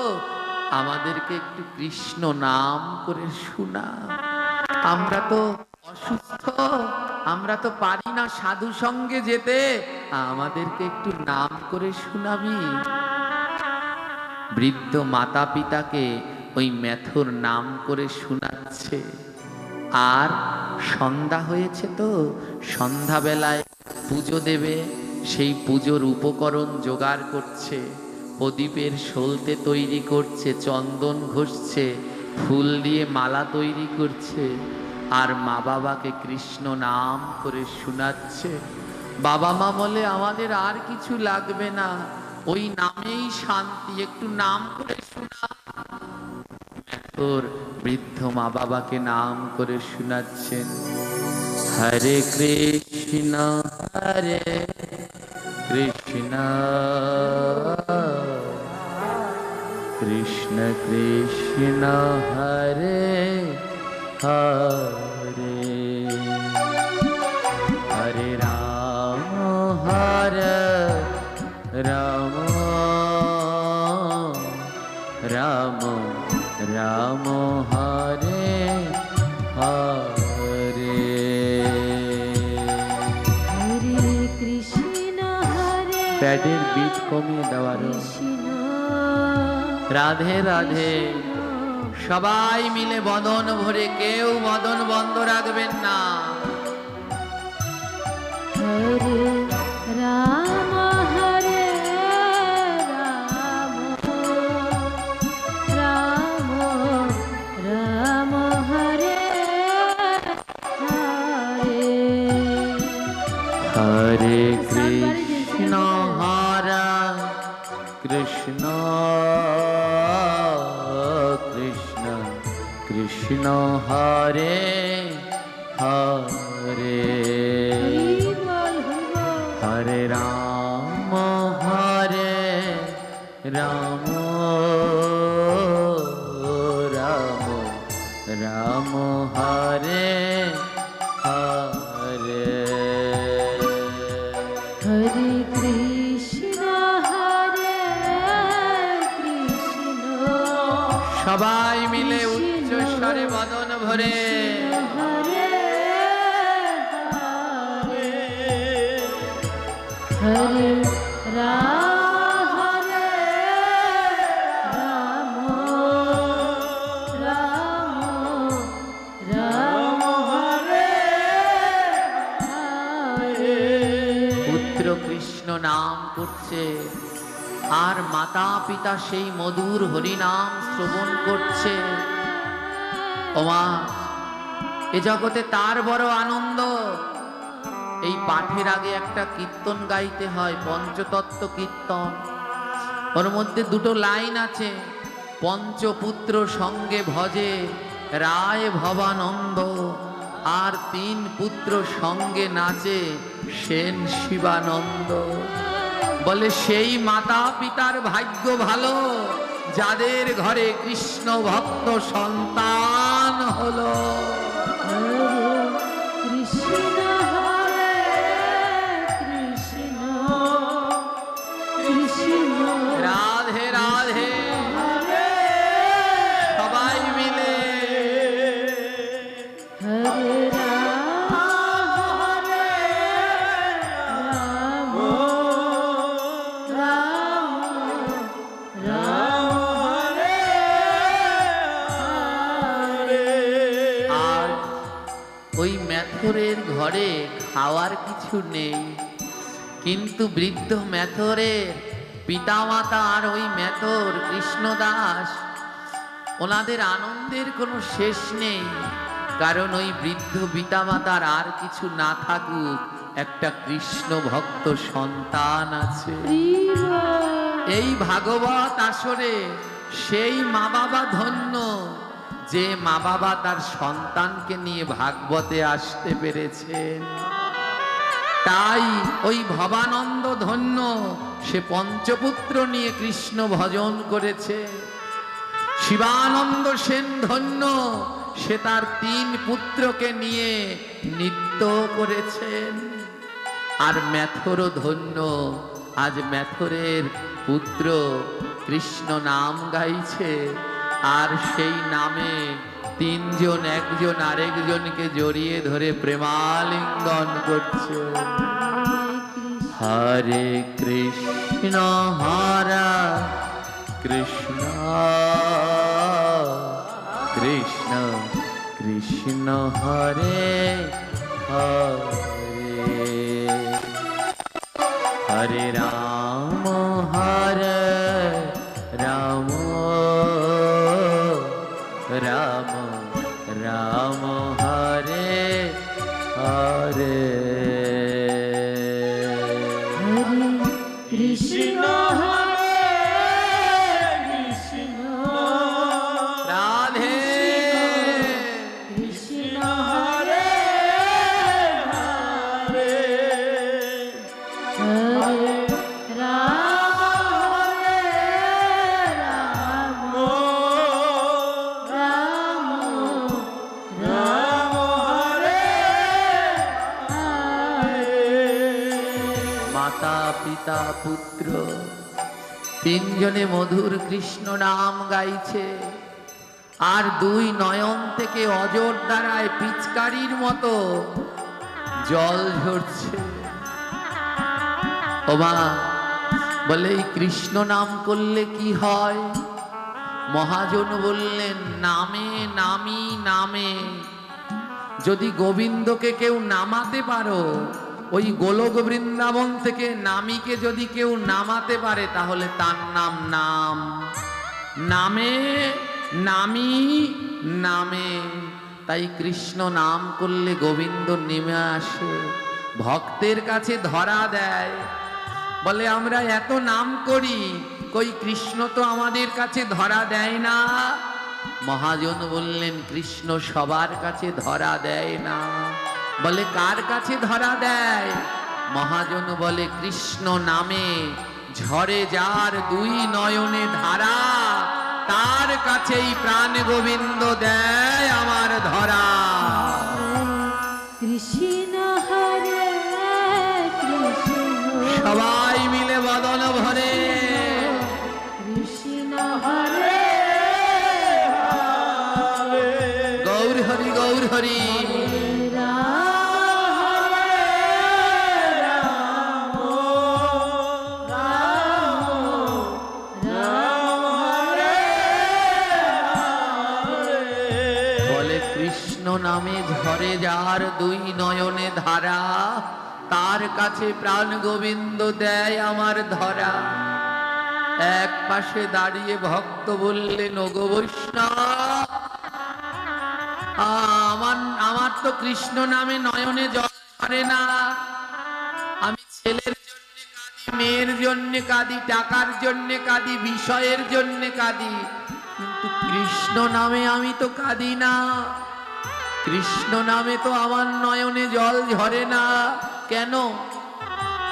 আমাদেরকে একটু কৃষ্ণ নাম করে শোনা, আমরা তো অসুস্থ, আমরা তো পারি না সাধু সঙ্গে যেতে, আমাদেরকে একটু নাম করে শোনাবি। বৃদ্ধ মাতা পিতাকে ওই মেথর নাম করে শোনাচ্ছে। আর সন্ধ্যা হয়েছে তো, সন্ধ্যাবেলায় পুজো দেবে, সেই পুজোর উপকরণ জোগাড় করছে, প্রদীপের সলতে তৈরি করছে, চন্দন ঘষছে, ফুল দিয়ে মালা তৈরি করছে, আর মা বাবাকে কৃষ্ণ নাম করে শোনাচ্ছে। বাবা মা বলে, আমাদের আর কিছু লাগবে না, ওই নামেই শান্তি, একটু নাম করে শোনা। তোর বৃদ্ধ মা বাবাকে নাম করে শোনাচ্ছেন, হরে কৃষ্ণ হরে কৃষ্ণ কৃষ্ণ কৃষ্ণ হরে হরে, হরে রাম হরে রাম, রাম রাম হরে হরে, হরে কৃষ্ণ হরে, প্যাডের বিট কমিয়ে দেওয়ার। রাধে রাধে। সবাই মিলে বদন ভরে, কেউ বদন বন্ধ রাখবেন না। হরে রাম হরে রাম, রাম রাম হরে হরে, হরে কৃষ্ণ হরে কৃষ্ণ কৃষ্ণ কৃষ্ণ হরে হরে, হরে রাম হরে রাম, রাম রাম হরে হরে, হরে কৃষ্ণ হরে কৃষ্ণ। সবাই মিলে উচ্চ স্বরে বদন ভরে, হরে হরে, হরে রাম হরে রাম, রাম রাম হরে হরে। পুত্র কৃষ্ণ নাম করছে, আর মাতা পিতা সেই মধুর হরিনাম শ্রবণ করছে। ওমা, এ জগতে তার বড় আনন্দ। এই পাঠের আগে একটা কীর্তন গাইতে হয়, পঞ্চতত্ত্ব কীর্তন। ওর মধ্যে দুটো লাইন আছে, পঞ্চপুত্র সঙ্গে ভজে রায় ভবানন্দ, আর তিন পুত্র সঙ্গে নাচে সেন শিবানন্দ। বলে সেই মাতা পিতার ভাগ্য ভালো, যাদের ঘরে কৃষ্ণ ভক্ত সন্তান হলো। কৃষ্ণ হরে কৃষ্ণ, কৃষ্ণ রাধে রাধে। সবাই মিলে হরে রাম হরে রাম, রাম রাম হরে হরে। আর ওই মেথরের ঘরে খাওয়ার কিছু নেই, কিন্তু বৃদ্ধ মেথরের পিতামাতা আর ওই মেথর কৃষ্ণদাস, ওনাদের আনন্দের কোনো শেষ নেই। কারণ ওই বৃদ্ধ পিতামাতার আর কিছু না থাকুক, একটা কৃষ্ণ ভক্ত সন্তান আছে। এই ভাগবত আসরে সেই মা বাবা ধন্য, যে মা বাবা তার সন্তানকে নিয়ে ভাগবতে আসতে পেরেছেন। তাই ওই ভবানন্দ ধন্য, সে পঞ্চপুত্র নিয়ে কৃষ্ণ ভজন করেছে। শিবানন্দ সেন ধন্য, সে তার 3 পুত্রকে নিয়ে নৃত্য করেছেন। আর ম্যাথর ধন্য, আজ ম্যাথরের পুত্র কৃষ্ণ নাম গাইছে, আর সেই নামে 3 জন একজন আরেকজনকে জড়িয়ে ধরে প্রেমালিঙ্গন করছে। হরে কৃষ্ণ হরে কৃষ্ণ কৃষ্ণ কৃষ্ণ হরে হরে, হরে রাম হরে রাম রাম রাম হরে হরে। কৃষ্ণ হরে কৃষ্ণ, রাধে কৃষ্ণ হরে হরে, হরে রাম হরে রাম, রাম রাম হরে হরে। মাতা পিতা পুত্র 3 জনে মধুর কৃষ্ণ নাম গাইছে, আর 2 নয়ন থেকে অজর দ্বারায় পিচকারির মতো জল ঝরছে। ওমা বলে, এই কৃষ্ণ নাম করলে কি হয়? মহাজন বললেন, নামে নামি নামে। যদি গোবিন্দকে কেউ নামাতে পারো, ওই গোলক বৃন্দাবন থেকে নামীকে যদি কেউ নামাতে পারে, তাহলে তার নাম নাম। নামে নামি নামে। তাই কৃষ্ণ নাম করলে গোবিন্দ নেমে আসে, ভক্তের কাছে ধরা দেয়। বলে, আমরা এত নাম করি, কই কৃষ্ণ তো আমাদের কাছে ধরা দেয় না। মহাজন বললেন, কৃষ্ণ সবার কাছে ধরা দেয় না। বলে, কার কাছে ধরা দেয়? মহাজন বলে, কৃষ্ণ নামে ঝরে যার 2 নয়নে ধারা, তার কাছেই প্রাণ গোবিন্দ দেয় আমার ধরা। কৃষ্ণ হরে কৃষ্ণ, সবাই মিলে বদন ভরে কৃষ্ণ হরে হরে, গৌর হরি গৌর হরি। রাম হরে রাম, রাম রাম হরে হরে। বলে, কৃষ্ণ নামে ঝরে যার 2 নয়নে ধারা, তার কাছে প্রাণ গোবিন্দ দেয় আমার ধরা। এক পাশে দাঁড়িয়ে ভক্ত বললেন, ওগো বৈষ্ণব, আমার তো কৃষ্ণ নামে নয়নে জল ধরে না। আমি ছেলের জন্য কাঁদি, মেয়ের জন্য কাঁদি, টাকার জন্য কাঁদি, বিষয়ের জন্য কাঁদি, কিন্তু কৃষ্ণ নামে আমি তো কাঁদি না। কৃষ্ণ নামে তো আমার নয়নে জল ঝরে না। কেন?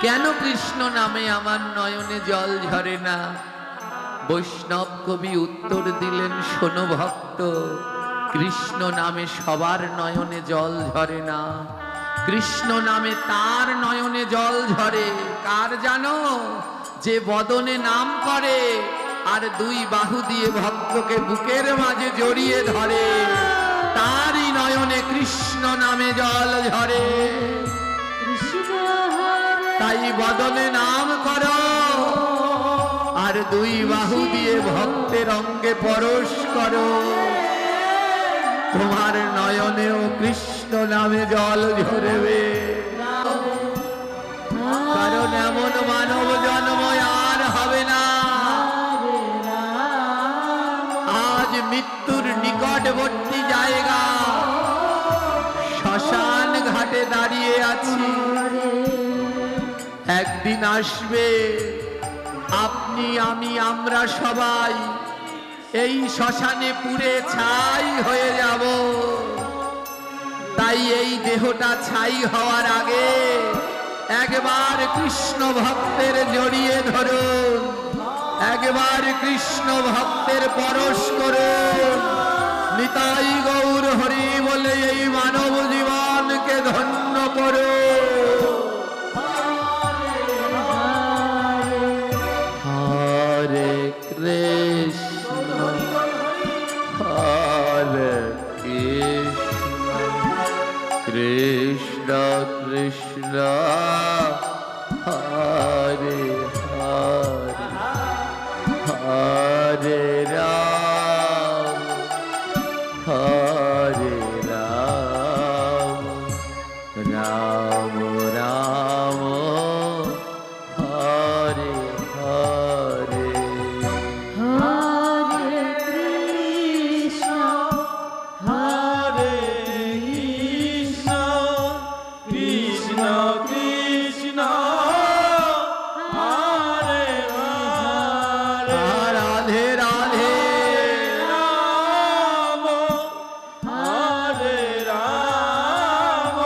কেন কৃষ্ণ নামে আমার নয়নে জল ঝরে না? বৈষ্ণব কবি উত্তর দিলেন, শোনো ভক্ত, কৃষ্ণ নামে সবার নয়নে জল ঝরে না। কৃষ্ণ নামে তার নয়নে জল ঝরে। কার জানো? যে বদনে নাম করে আর 2 বাহু দিয়ে ভক্তকে বুকের মাঝে জড়িয়ে ধরে, তারই নয়নে কৃষ্ণ নামে জল ঝরে। কৃষ্ণ হরে, তাই বদনে নাম করো, আর 2 বাহু দিয়ে ভক্তের অঙ্গে পরশ করো, তোমার নয়নেও কৃষ্ণ নামে জল ঝরবে। কারণ এমন মানব জন্ম আর হবে না। আজ মৃত্যুর নিকটবর্তী জায়গা, একদিন আসবে আপনি আমি আমরা সবাই এই শ্মশানে পুড়ে ছাই হয়ে যাব। তাই এই দেহটা ছাই হওয়ার আগে একবার কৃষ্ণ ভক্তের জড়িয়ে ধরুন, একবার কৃষ্ণ ভক্তের পরশ করুন। নিতাই গৌর হরি বলে এই মানব জীবনকে ধন্য করুন। হরে কৃষ্ণ হরে কৃষ্ণ কৃষ্ণ কৃষ্ণ হরে হরে হরে রাম হরে রাম রাম রাম হরে হরে। হরে কৃষ্ণ হরে কৃষ্ণ কৃষ্ণ কৃষ্ণ হরে হরে রাধে রাধে রাম হরে রাম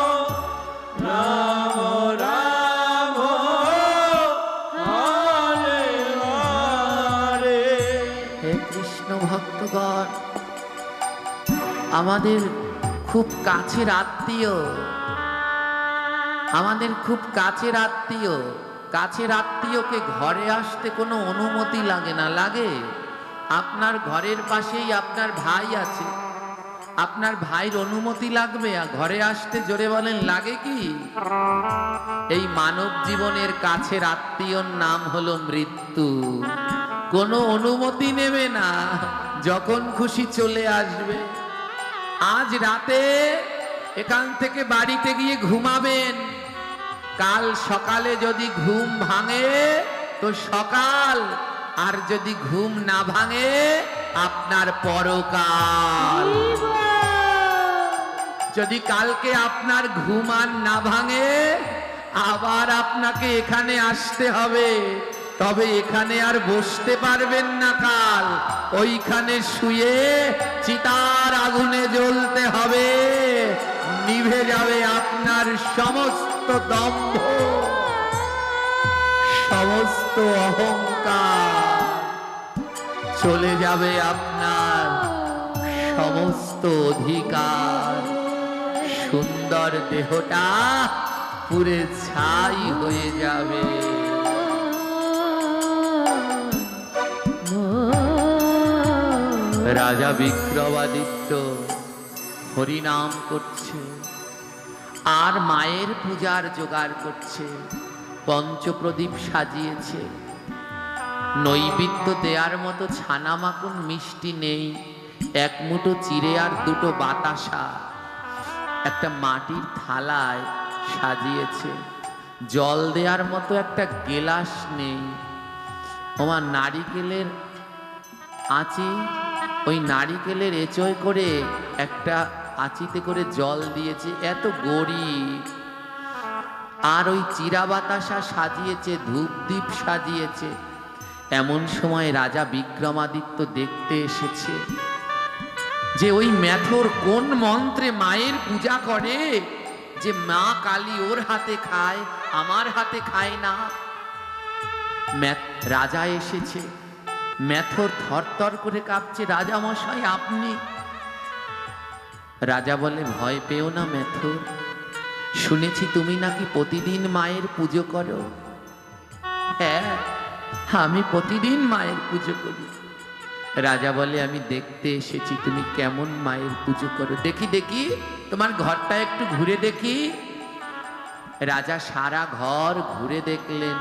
রাম রাম হরে হরে। হে কৃষ্ণ ভক্তগণ, আমাদের খুব কাছের আত্মীয়, আমাদের খুব কাছের আত্মীয়, কাছের আত্মীয়কে ঘরে আসতে কোনো অনুমতি লাগে না। লাগে? আপনার ঘরের পাশেই আপনার ভাই আছে, আপনার ভাইয়ের অনুমতি লাগবে আর ঘরে আসতে? জোরে বলেন, লাগে কি? এই মানব জীবনের কাছের আত্মীয়র নাম হলো মৃত্যু। কোনো অনুমতি নেবে না, যখন খুশি চলে আসবে। আজ রাতে এখান থেকে বাড়িতে গিয়ে ঘুমাবেন, কাল সকালে যদি ঘুম ভাঙে তো সকাল, আর যদি ঘুম না ভাঙে আপনার পরকাল। যদি কালকে আপনার ঘুম আর না ভাঙে আবার আপনাকে এখানে আসতে হবে, তবে এখানে আর বসতে পারবেন না। কাল ওইখানে শুয়ে চিতার আগুনে জ্বলতে হবে, নিভে যাবে আপনার সমস্ত দম্ভ, সমস্ত অহংকার, চলে যাবে আপনার সমস্ত অধিকার। সুন্দর দেহটা পুরে ছাই হয়ে যাবে। রাজা বিক্রমাদিত্য হরিনাম করছে আর মায়ের পূজার জোগাড় করছে। পঞ্চপ্রদীপ সাজিয়েছে, নৈবেদ্য দেওয়ার মতো ছানা মাখন মিষ্টি নেই। এক মুঠো চিড়ে আর দুটো বাতাসা একটা মাটির থালায় সাজিয়েছে। জল দেওয়ার মতো একটা গেলাস নেই। আমার নারিকেলের আঁচি, ওই নারিকেলের এঁচোয় করে একটা আঁচিতে করে জল দিয়েছে, এত গরিব। আর ওই চিরা বাতাসা সাজিয়েছে, ধূপদীপ সাজিয়েছে। এমন সময় রাজা বিক্রমাদিত্য দেখতে এসেছে যে ওই মেথর কোন মন্ত্রে মায়ের পূজা করে যে মা কালী ওর হাতে খায়, আমার হাতে খায় না। রাজা এসেছে, মেথর থরথর করে কাঁপছে। রাজা মশাই আপনি? রাজা বলে, ভয় পেও না মেথর, শুনেছি তুমি নাকি প্রতিদিন মায়ের পুজো করো। হ্যাঁ, আমি প্রতিদিন মায়ের পুজো করি। রাজা বলে, আমি দেখতে এসেছি তুমি কেমন মায়ের পুজো করো। দেখি দেখি, তোমার ঘরটা একটু ঘুরে দেখি। রাজা সারা ঘর ঘুরে দেখলেন।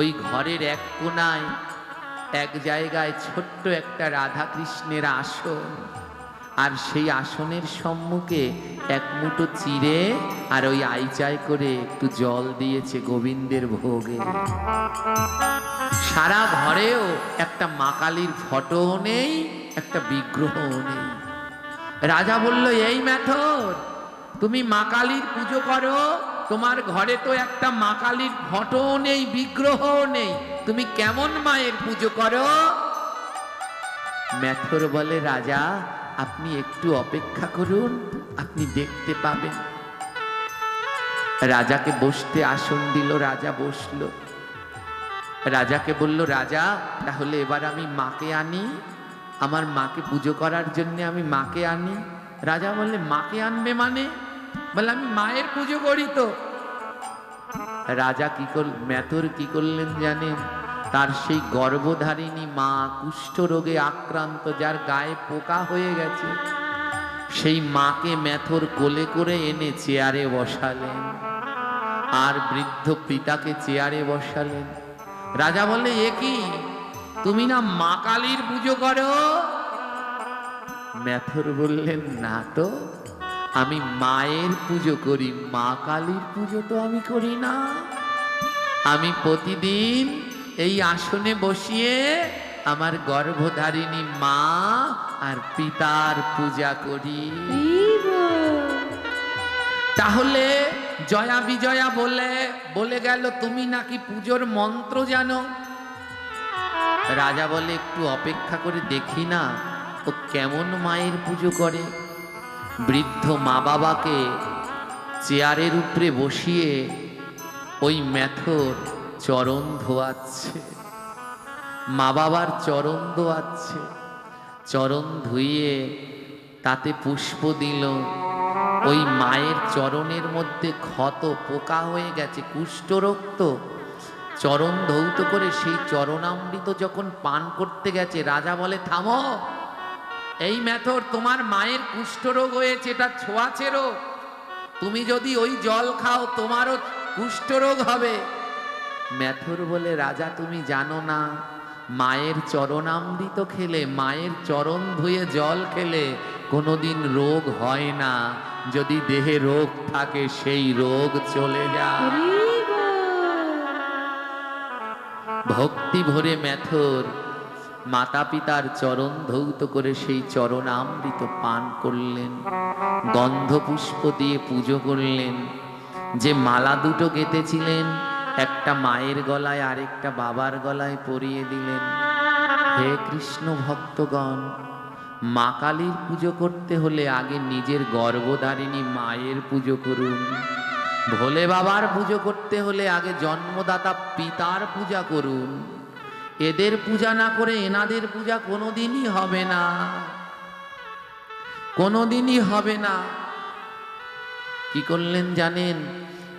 ওই ঘরের এক কোণায় এক জায়গায় ছোট্ট একটা রাধা কৃষ্ণের আসন, আর সেই আসনের সম্মুখে এক মুঠো চিড়ে আর ওই আইচায় করে একটু জল দিয়েছে গোবিন্দের ভোগে। সারা ঘরেও একটা মা কালীর ফটোও নেই, একটা বিগ্রহও নেই। রাজা বলল, এই মেথর, তুমি মা কালীর পুজো করো, তোমার ঘরে তো একটা মা কালীর ফটোও নেই, বিগ্রহও নেই, তুমি কেমন মায়ের পুজো করো? মেথর বলে, রাজা আপনি একটু অপেক্ষা করুন, আপনি দেখতে পাবেন। রাজাকে বসতে আসন দিল, রাজা বসলো। রাজাকে বলল, রাজা তাহলে এবার আমি মাকে আনি, আমার মাকে পুজো করার জন্য আমি মাকে আনি। রাজা বললে, মাকে আনবে মানে? বলে, আমি মায়ের পুজো করি তো। রাজা কি মেথর কি করলেন জানেন? তার সেই গর্ভধারিণী মা, কুষ্ঠ রোগে আক্রান্ত, যার গায়ে পোকা হয়ে গেছে, সেই মাকে মেথর কোলে করে এনে চেয়ারে বসালেন, আর বৃদ্ধ পিতাকে চেয়ারে বসালেন। রাজা বলে, এ কি, তুমি না মা কালীর পুজো করো? মেথর বললেন, না তো, আমি মায়ের পুজো করি, মা কালীর পুজো তো আমি করি না। আমি প্রতিদিন এই আসনে বসিয়ে আমার গর্ভধারিণী মা আর পিতার পূজা করি। তাহলে জয়া বিজয়া বলে গেল, তুমি নাকি পুজোর মন্ত্র জানো? রাজা বলে, একটু অপেক্ষা করে দেখি না ও কেমন মায়ের পুজো করে। বৃদ্ধ মা বাবাকে চেয়ারের উপরে বসিয়ে ওই মেথর চরণ ধোয়াচ্ছে, মা বাবার চরণ ধোয়াচ্ছে। চরণ ধুইয়ে তাতে পুষ্প দিল। ওই মায়ের চরণের মধ্যে ক্ষত, পোকা হয়ে গেছে, কুষ্ঠরোগ তো। চরণ ধৌত করে সেই চরণামৃত যখন পান করতে গেছে, রাজা বলে, থামো, এই মেথর, তোমার মায়ের কুষ্ঠরোগ হয়েছে, এটা ছোঁয়াচে রোগ, তুমি যদি ওই জল খাও তোমারও কুষ্ঠরোগ হবে। মেথর বলে, রাজা তুমি জানো না, মায়ের চরণামৃত খেলে, মায়ের চরণ ধুয়ে জল খেলে কোনোদিন রোগ হয় না, যদি দেহে রোগ থাকে সেই রোগ চলে যায়। ভক্তি ভরে মেথর মাতা পিতার চরণ ধৌত করে সেই চরণামৃত পান করলেন, গন্ধ পুষ্প দিয়ে পুজো করলেন। যে মালা দুটো গেঁথেছিলেন, একটা মায়ের গলায় আরেকটা বাবার গলায় পরিয়ে দিলেন। হে কৃষ্ণ ভক্তগণ, মা কালীর পুজো করতে হলে আগে নিজের গর্ভধারিণী মায়ের পুজো করুন। ভোলে বাবার পুজো করতে হলে আগে জন্মদাতা পিতার পূজা করুন। এদের পূজা না করে এনাদের পূজা কোনোদিনই হবে না, কোনোদিনই হবে না। কি করলেন জানেন?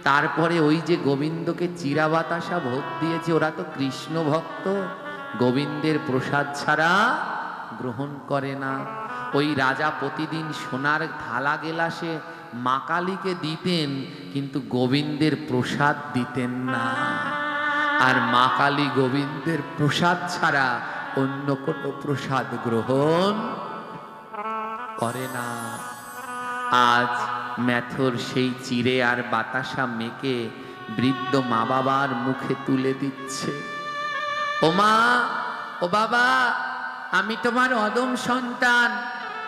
তারপরে ওই যে গোবিন্দকে চিরা বাতাসা ভোগ দিয়েছে, ওরা তো কৃষ্ণ ভক্ত, গোবিন্দের প্রসাদ ছাড়া গ্রহণ করে না। ওই রাজা প্রতিদিন সোনার থালা গেলাসে মা কালীকে দিতেন, কিন্তু গোবিন্দের প্রসাদ দিতেন না। আর মা কালী গোবিন্দের প্রসাদ ছাড়া অন্য কোনো প্রসাদ গ্রহণ করে না। আজ মেথর সেই চিড়ে আর বাতাসা মেখে বৃদ্ধ মা বাবার মুখে তুলে দিচ্ছে। ও মা, ও বাবা, আমি তোমার অদম সন্তান,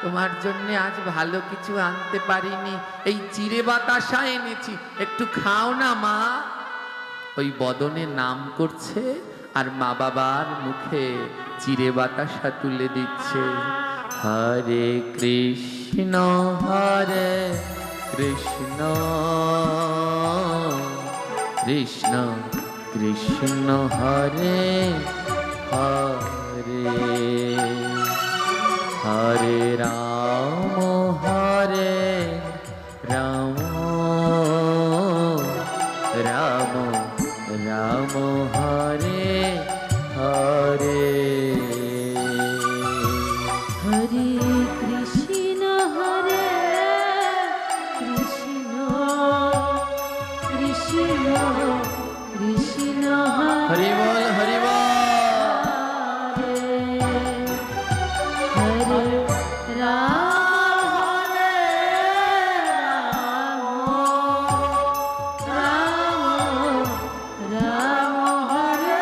তোমার জন্য আজ ভালো কিছু আনতে পারিনি, এই চিড়ে বাতাসা এনেছি, একটু খাও না মা। ওই বদনে নাম করছে আর মা বাবার মুখে চিড়ে বাতাসা তুলে দিচ্ছে। হরে কৃষ্ণ হরে কৃষ্ণ কৃষ্ণ কৃষ্ণ হরে হরে, হরে রাম হরে রাম, রাম রাম হরে হরে। হরে কৃষ্ণ হরে কৃষ্ণ কৃষ্ণ কৃষ্ণ হরি বল, হরি বল। হরে রাম হরে রাম, রাম হরে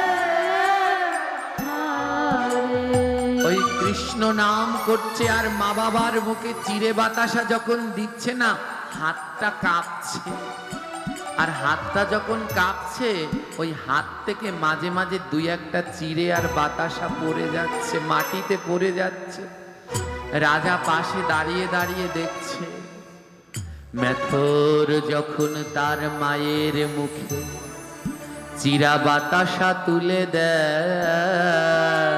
হরে। ওই কৃষ্ণ নাম করছে আর মা বাবার মুখে চিড়ে বাতাসা যখন দিচ্ছে না, হাতটা কাঁপছে। আর হাতটা যখন কাঁপছে ওই হাত থেকে মাঝে মাঝে দুই একটা চিড়ে আর বাতাসা পড়ে যাচ্ছে, মাটিতে পড়ে যাচ্ছে। রাজা পাশে দাঁড়িয়ে দাঁড়িয়ে দেখছে। মেথর যখন তার মায়ের মুখে চিরা বাতাসা তুলে দেয়,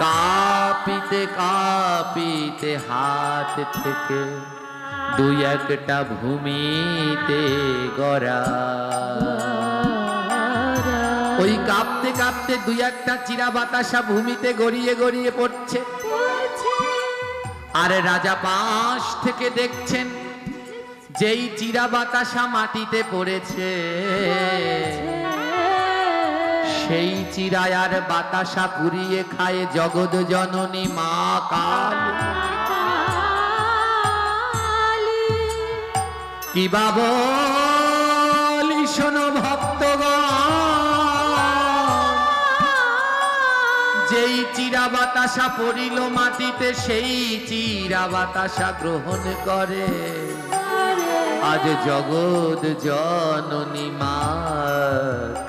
কাঁপিতে কাঁপিতে হাত থেকে দুই একটা ভূমিতে গড়া। ওই কাঁপতে কাঁপতে দুই একটা চিরা বাতাসা ভূমিতে গড়িয়ে গড়িয়ে পড়ছে। আর রাজা পাশ থেকে দেখছেন যেই চিরা বাতাসা মাটিতে পড়েছে, সেই চিরায় আর বাতাসা পুড়িয়ে খায় জগৎ জননী মা কালী। কি বাবলি শোনো ভক্তগণ, যেই চিরা বাতাসা পড়িল মাটিতে সেই চিরা বাতাসা গ্রহণ করে আজ জগৎ জননী মা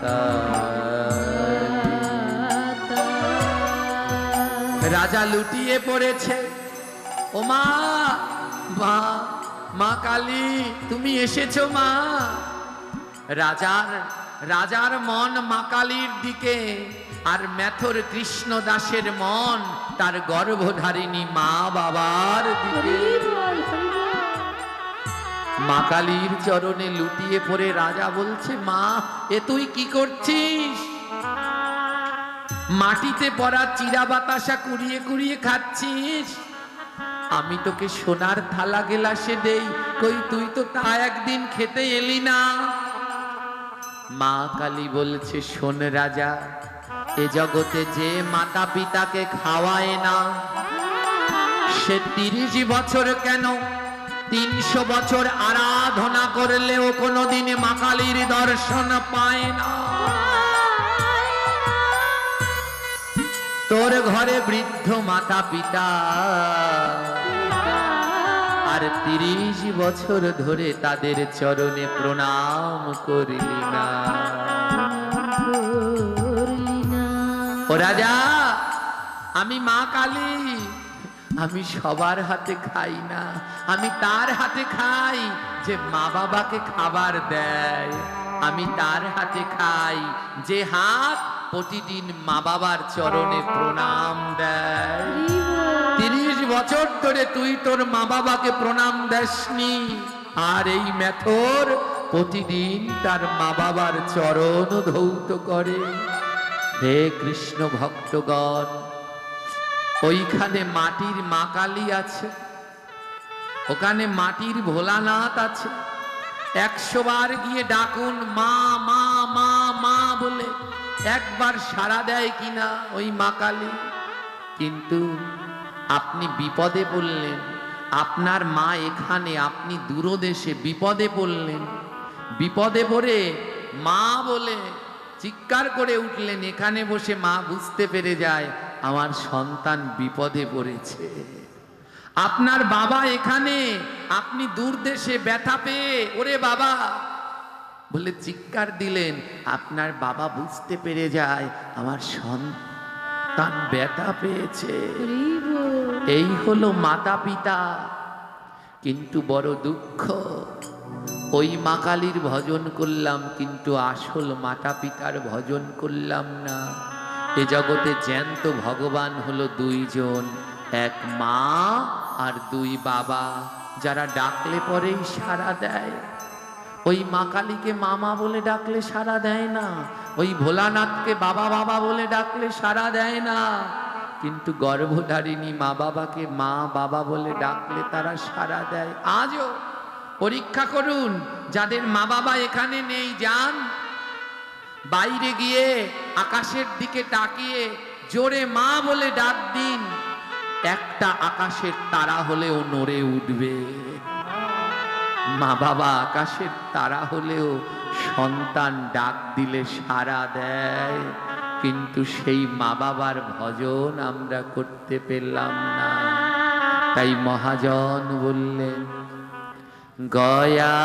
কালী। রাজা লুটিয়ে পড়েছে। ও মা, মা, মা কালী তুমি এসেছো মা। রাজার মন মা কালীর দিকে, আর মেথর কৃষ্ণ দাসের মন তার গর্ভধারিণী মা বাবার দিকে। মা কালীর চরণে লুটিয়ে পড়ে রাজা বলছে, মা এ তুই কি করছিস? মাটিতে পড়া চিরা বাতাসা কুড়িয়ে কুড়িয়ে খাচ্ছিস? আমি তোকে সোনার থালা গেলাসে দেই, কই তুই তো তা একদিন খেতে এলি না। মা কালী বলছে, শোন রাজা, এ জগতে যে মাতা পিতাকে খাওয়ায় না সে 30 বছর কেন 300 বছর আরাধনা করলেও কোনোদিন মা কালীর দর্শন পায় না। তোর ঘরে বৃদ্ধ মাতা পিতা আর 30 বছর ধরে তাদের চরণে প্রণাম করলি না। ও রাজা, আমি মা কালী, আমি সবার হাতে খাই না, আমি তার হাতে খাই যে মা বাবাকে খাবার দেয়। আমি তার হাতে খাই যে হাত প্রতিদিন মা বাবার চরণে প্রণাম দেয়। 30 বছর ধরে তুই তোর মা বাবাকে প্রণাম দেসনি, আর এই মেথর প্রতিদিন তার মা বাবার চরণ ধৌত করে। হে কৃষ্ণ ভক্তগণ, ওইখানে মাটির মা কালী আছে, ওখানে মাটির ভোলানাথ আছে। 100 বার গিয়ে ডাকুন মা মা মা মা বলে, একবার সাড়া দেয় কিনা ওই মা কালী? কিন্তু আপনি বিপদে পড়লেন, আপনার মা এখানে, আপনি দূরদেশে বিপদে পড়লেন, বিপদে পড়ে মা বলে চিৎকার করে উঠলেন। এখানে বসে মা বুঝতে পেরে যায় আমার সন্তান বিপদে পড়েছে। আপনার বাবা এখানে, আপনি দূর দেশে ব্যথা পেয়ে ওরে বাবা বলে চিৎকার দিলেন। আপনার বাবা বুঝতে পেরে যায় আমার সন্তান ব্যথা পেয়েছে। এই হলো মাতা পিতা। কিন্তু বড় দুঃখ, ওই মা কালীর ভজন করলাম কিন্তু আসল মাতা পিতার ভজন করলাম না। এ জগতে জ্যান্ত ভগবান হলো 2 জন, এক মা আর 2 বাবা, যারা ডাকলে পরেই সাড়া দেয়। ওই মা কালীকে মামা বলে ডাকলে সাড়া দেয় না, ওই ভোলানাথকে বাবা বাবা বলে ডাকলে সাড়া দেয় না, কিন্তু গর্ভধারিণী মা বাবাকে মা বাবা বলে ডাকলে তারা সাড়া দেয়। আজও পরীক্ষা করুন, যাদের মা বাবা এখানে নেই, যান বাইরে গিয়ে আকাশের দিকে তাকিয়ে জোরে মা বলে ডাক দিন, একটা আকাশের তারা হলেও নড়ে উঠবে। মা বাবা আকাশের তারা হলেও সন্তান ডাক দিলে সাড়া দেয়, কিন্তু সেই মা বাবার ভজন আমরা করতে পেলাম না। তাই মহাজন বললেন, গয়া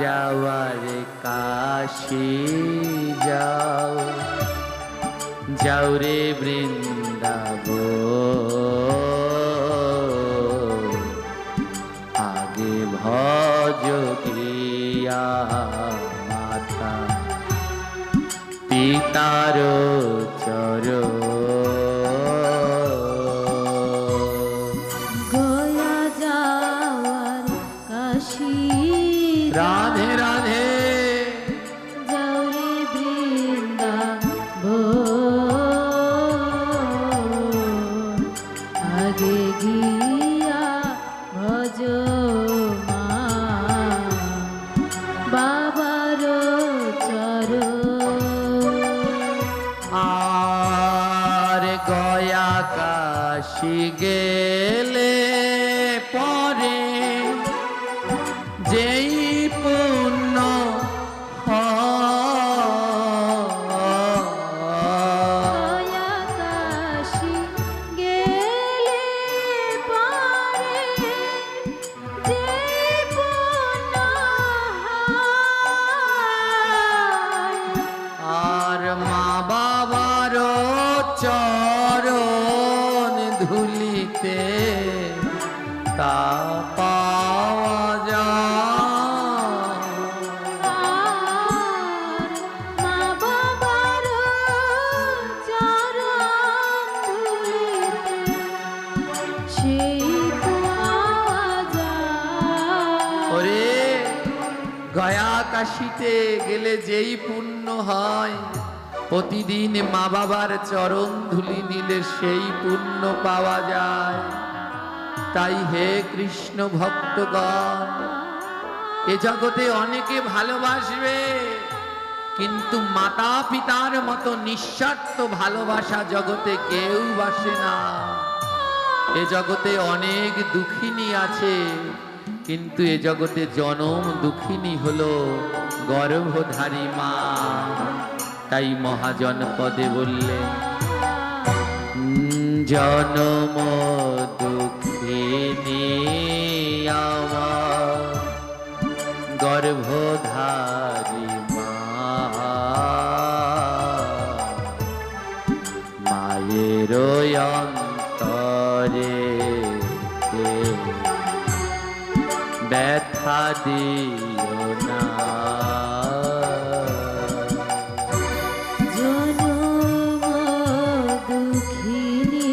যাওয়ার কাশি যাও, যাও রে বৃন্দাবন, আগে ভজ গিয়া মাতা পিতার চরণ। গয়া যাওয়ার কাশি রাধে রাধে যাও রে বৃন্দাবন, আগে গিয়া ভজ মা বাবার চরণ। আর গয়া কাশি গেলে পরে যেই পুণ্য হয়, গয়া কাশি গেলে পরে যে পুণ্য হয়, আর মা বাবার চরণ ধুলিতে তা পাওয়া যায়। আর মা বাবার চরণ ধুলিতে সেই পাওয়া যায়। ওরে গয়া কাশিতে গেলে যেই পুণ্য হয়, প্রতিদিন মা বাবার চরণ ধুলি নিলে সেই পুণ্য পাওয়া যায়। তাই হে কৃষ্ণ ভক্তগণ, এ জগতে অনেকে ভালোবাসবে, কিন্তু মাতা পিতার মতো নিঃস্বার্থ ভালোবাসা জগতে কেউ বাসে না। এ জগতে অনেক দুঃখিনী আছে, কিন্তু এ জগতে জনম দুঃখিনী হলো গর্ভধারী মা। তাই মহাজন পদে বললেন, জনম দুঃখিনী আমার গর্ভধারী মা, মায়ের অন্তরে ব্যথা দিও না। জনম দুঃখিনী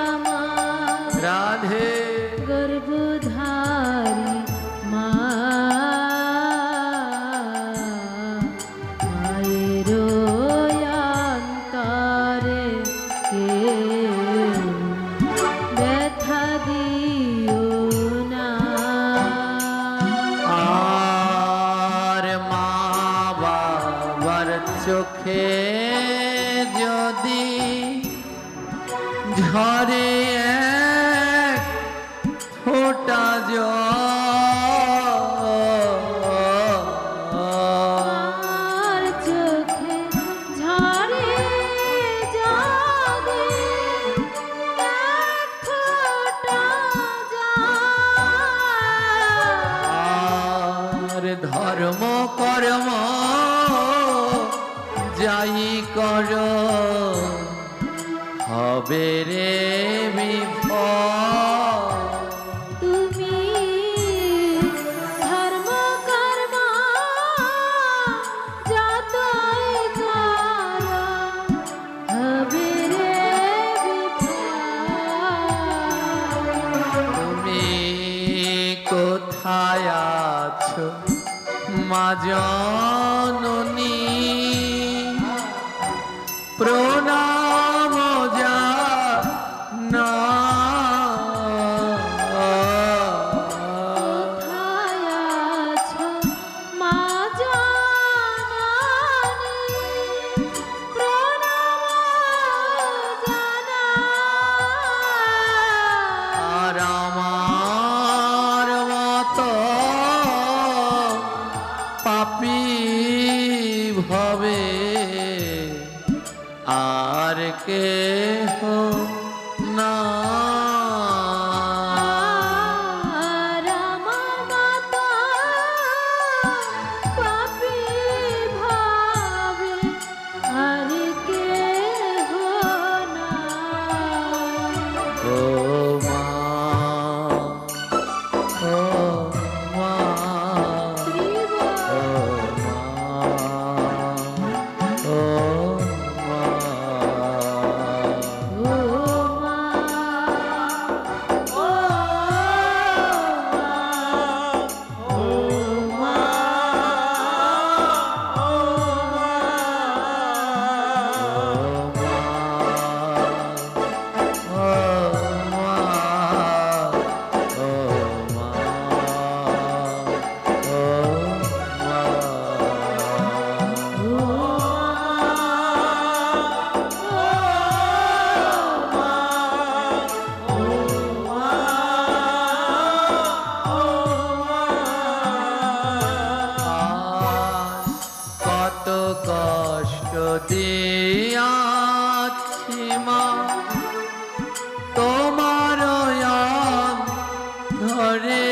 আমার রাধে গর্ভধারী মা, মায়ের অন্তরে কেউ ব্যথা দিও না। আর মা বাবার চোখে যদি ঝরে এক ফোঁটা জল, আর চোখে ঝরে যদি এক ফোঁটা জল, আর ধর্ম কর্ম যাই কর হবে রে বিফল। তুমি ধর্ম কর্ম যতই করো হবে রে বিফল। তুমি কোথায় আছো মা জননী, প্রণাম জানা। কোথায় আছো মা জননী, প্রণাম জানাই। আর আমার মতো পাপী ভবে আর কেহ না। আর আমার কষ্ট দিয়াছি মা তোমার ধরে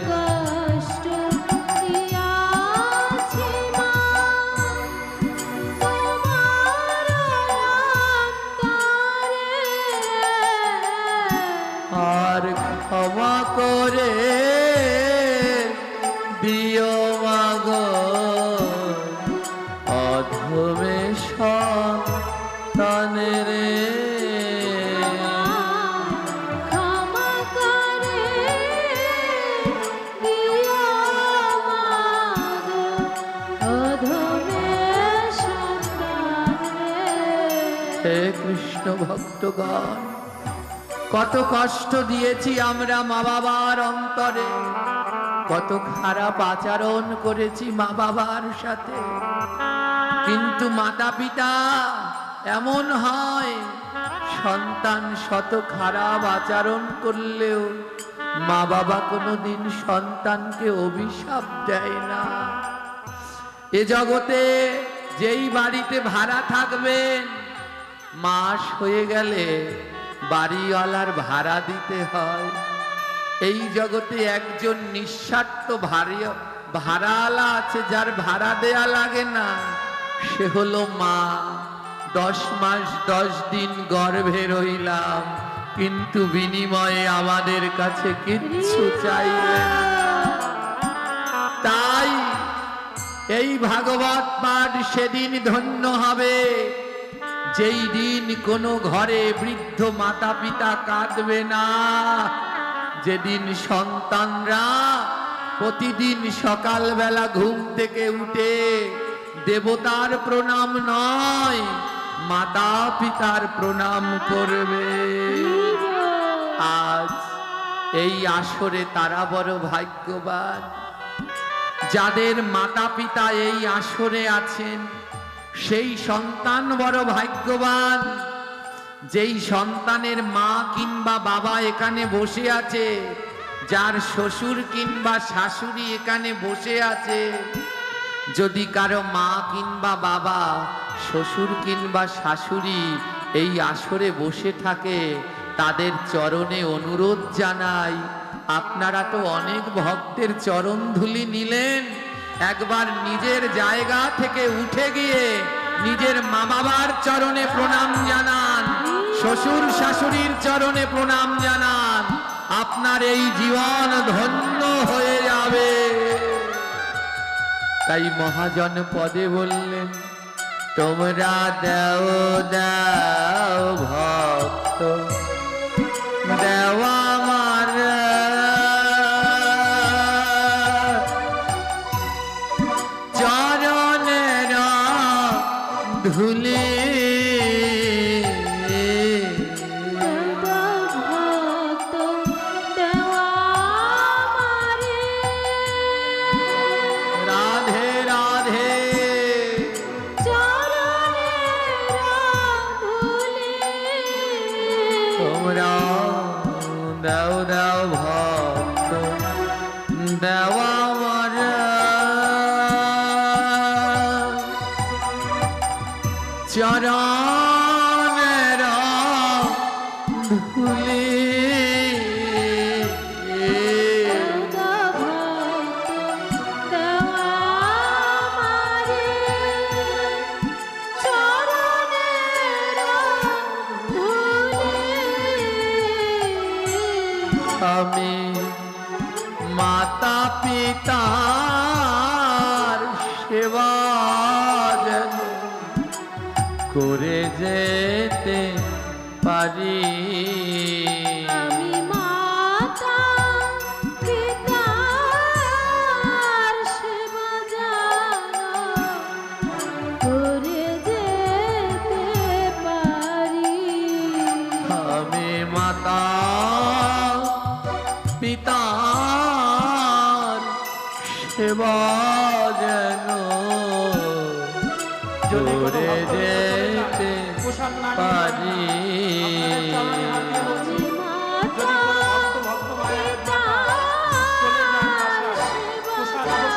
কষ্ট দিয়াছি মা তোমার অন্তরে আর ক্ষমা করে দিও মাগো অধমে সন্তানের ক্ষমা করে দিও মাগো অধমের সন্তানরে। হে কৃষ্ণ ভক্তগণ, কত কষ্ট দিয়েছি আমরা মা বাবার অন্তরে, কত খারাপ আচরণ করেছি মা বাবার সাথে, কিন্তু মাতা পিতা এমন হয় সন্তান শত খারাপ আচরণ করলেও মা বাবা কোনোদিন সন্তানকে অভিশাপ দেয় না। এ জগতে যেই বাড়িতে ভাড়া থাকবেন মাস হয়ে গেলে বাড়িওয়ালার ভাড়া দিতে হয়। এই জগতে একজন নিঃস্বার্থ ভাড়াওয়ালা আছে যার ভাড়া দেয়া লাগে না, সে হলো মা। 10 মাস 10 দিন গর্ভে রইলাম, কিন্তু বিনিময়ে আমাদের কাছে কিচ্ছু চাইলেন না। তাই এই ভাগবত পাঠ সেদিন ধন্য হবে যেই দিন কোনো ঘরে বৃদ্ধ মাতা পিতা কাঁদবে না, যেদিন সন্তানরা প্রতিদিন সকালবেলা ঘুম থেকে উঠে দেবতার প্রণাম নয় মাতা পিতার প্রণাম করবে। আজ এই আসরে তারা বড় ভাগ্যবান যাদের মাতা পিতা এই আসরে আছেন, সেই সন্তান বড় ভাগ্যবান যেই সন্তানের মা কিংবা বাবা এখানে বসে আছে, যার শ্বশুর কিংবা শাশুড়ি এখানে বসে আছে। যদি কারো মা কিংবা বাবা, শ্বশুর কিংবা শাশুড়ি এই আসরে বসে থাকে, তাদের চরণে অনুরোধ জানাই, আপনারা তো অনেক ভক্তের চরণ ধুলি নিলেন, একবার নিজের জায়গা থেকে উঠে গিয়ে নিজের মা বাবার চরণে প্রণাম জানান, শ্বশুর শাশুড়ির চরণে প্রণাম জানান, আপনার এই জীবন ধন্য হয়ে যাবে। তাই মহাজন পদে বললেন, তোমরা দেও দাও ভক্ত দেওয়া আমার চরণের ধুলি। ভক্ত দেওয়া মারে রাধে রাধে চরণের ধুলি। তোমরা দাও দাও ভক্ত দেওয়া আমার চরণের ধুলি। ভক্ত দেওয়া মারে চরণের ধুলি। আমি মাতা পিতার সেবা যেন করে যেতে পারি। আমি মাতা পিতার সেবা যেন করে যেতে পারি। আমি মাতা পিতার সেবা যেন যদি কোনো করে ভক্ত যেতে পোশাক না নিয়ে পারি। আপনাদের চরণে হাত দিয়ে বলছি, যদি কোনো ভক্ত ভাইয়ের চলে যান বাসায়, পোশাক অবশ্যই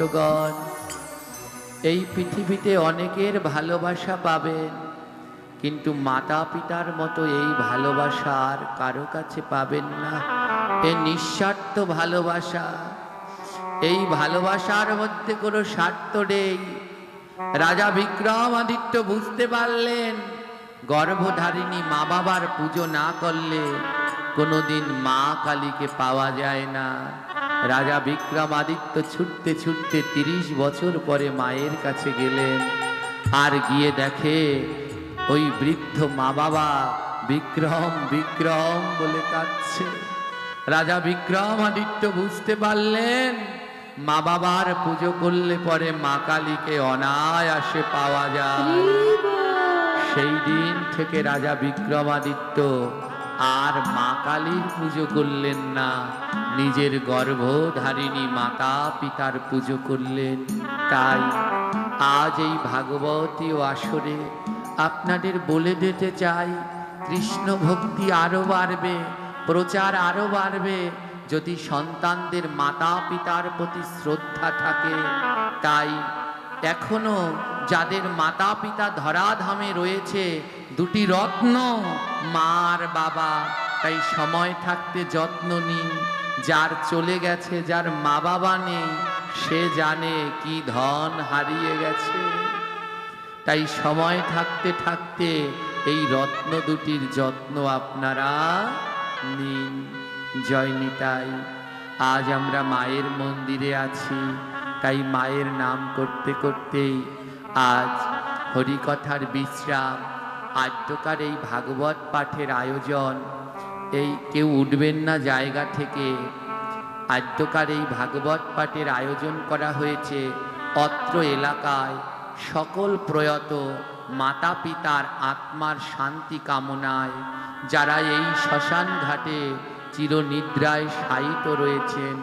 ভক্তগণ, এই পৃথিবীতে অনেকের ভালোবাসা পাবেন, কিন্তু মাতা পিতার মতো এই ভালোবাসা আর কারো কাছে পাবেন না। এ নিঃস্বার্থ ভালোবাসা। এই ভালোবাসার মধ্যে কোনো স্বার্থ নেই। রাজা বিক্রমাদিত্য বুঝতে পারলেন, গর্ভধারিণী মা বাবার পুজো না করলে কোনোদিন মা কালীকে পাওয়া যায় না। রাজা বিক্রমাদিত্য ছুটতে ছুটতে 30 বছর পরে মায়ের কাছে গেলেন, আর গিয়ে দেখে ওই বৃদ্ধ মা বাবা বিক্রম বিক্রম বলে কাঁদছে। রাজা বিক্রমাদিত্য বুঝতে পারলেন, মা বাবার পুজো করলে পরে মা কালীকে অনায়াসে পাওয়া যায়। সেই দিন থেকে রাজা বিক্রমাদিত্য আর মা কালীর পুজো করলেন না, নিজের গর্ভধারিণী মাতা পিতার পুজো করলেন। তাই আজ এই ভাগবতী আসরে আপনাদের বলে দিতে চাই, কৃষ্ণ ভক্তি আরো বাড়বে, প্রচার আরো বাড়বে যদি সন্তানদের মাতা পিতার প্রতি শ্রদ্ধা থাকে। তাই এখনো যাদের মাতা পিতা ধরাধামে রয়েছে, দুটি রত্ন মা আর বাবা, তাই সময় থাকতে যত্ন নিন। যার চলে গেছে, যার মা বাবা নেই, সে জানে কি ধন হারিয়ে গেছে। তাই সময় থাকতে থাকতে এই রত্ন দুটির যত্ন আপনারা নিন। জয় নিতাই। আজ আমরা মায়ের মন্দিরে আছি, তাই মায়ের নাম করতে করতেই আজ হরিকথার বিশ্রাম, আদ্যকার এই ভাগবত পাঠের আয়োজন। এই কেউ উঠবেন না জায়গা থেকে। আদ্যকার এই ভাগবত পাঠের আয়োজন করা হয়েছে অত্র এলাকায় সকল প্রয়াত মাতা পিতার আত্মার শান্তি কামনায়, যারা এই শ্মশান ঘাটে চিরনিদ্রায় শায়িত রয়েছেন,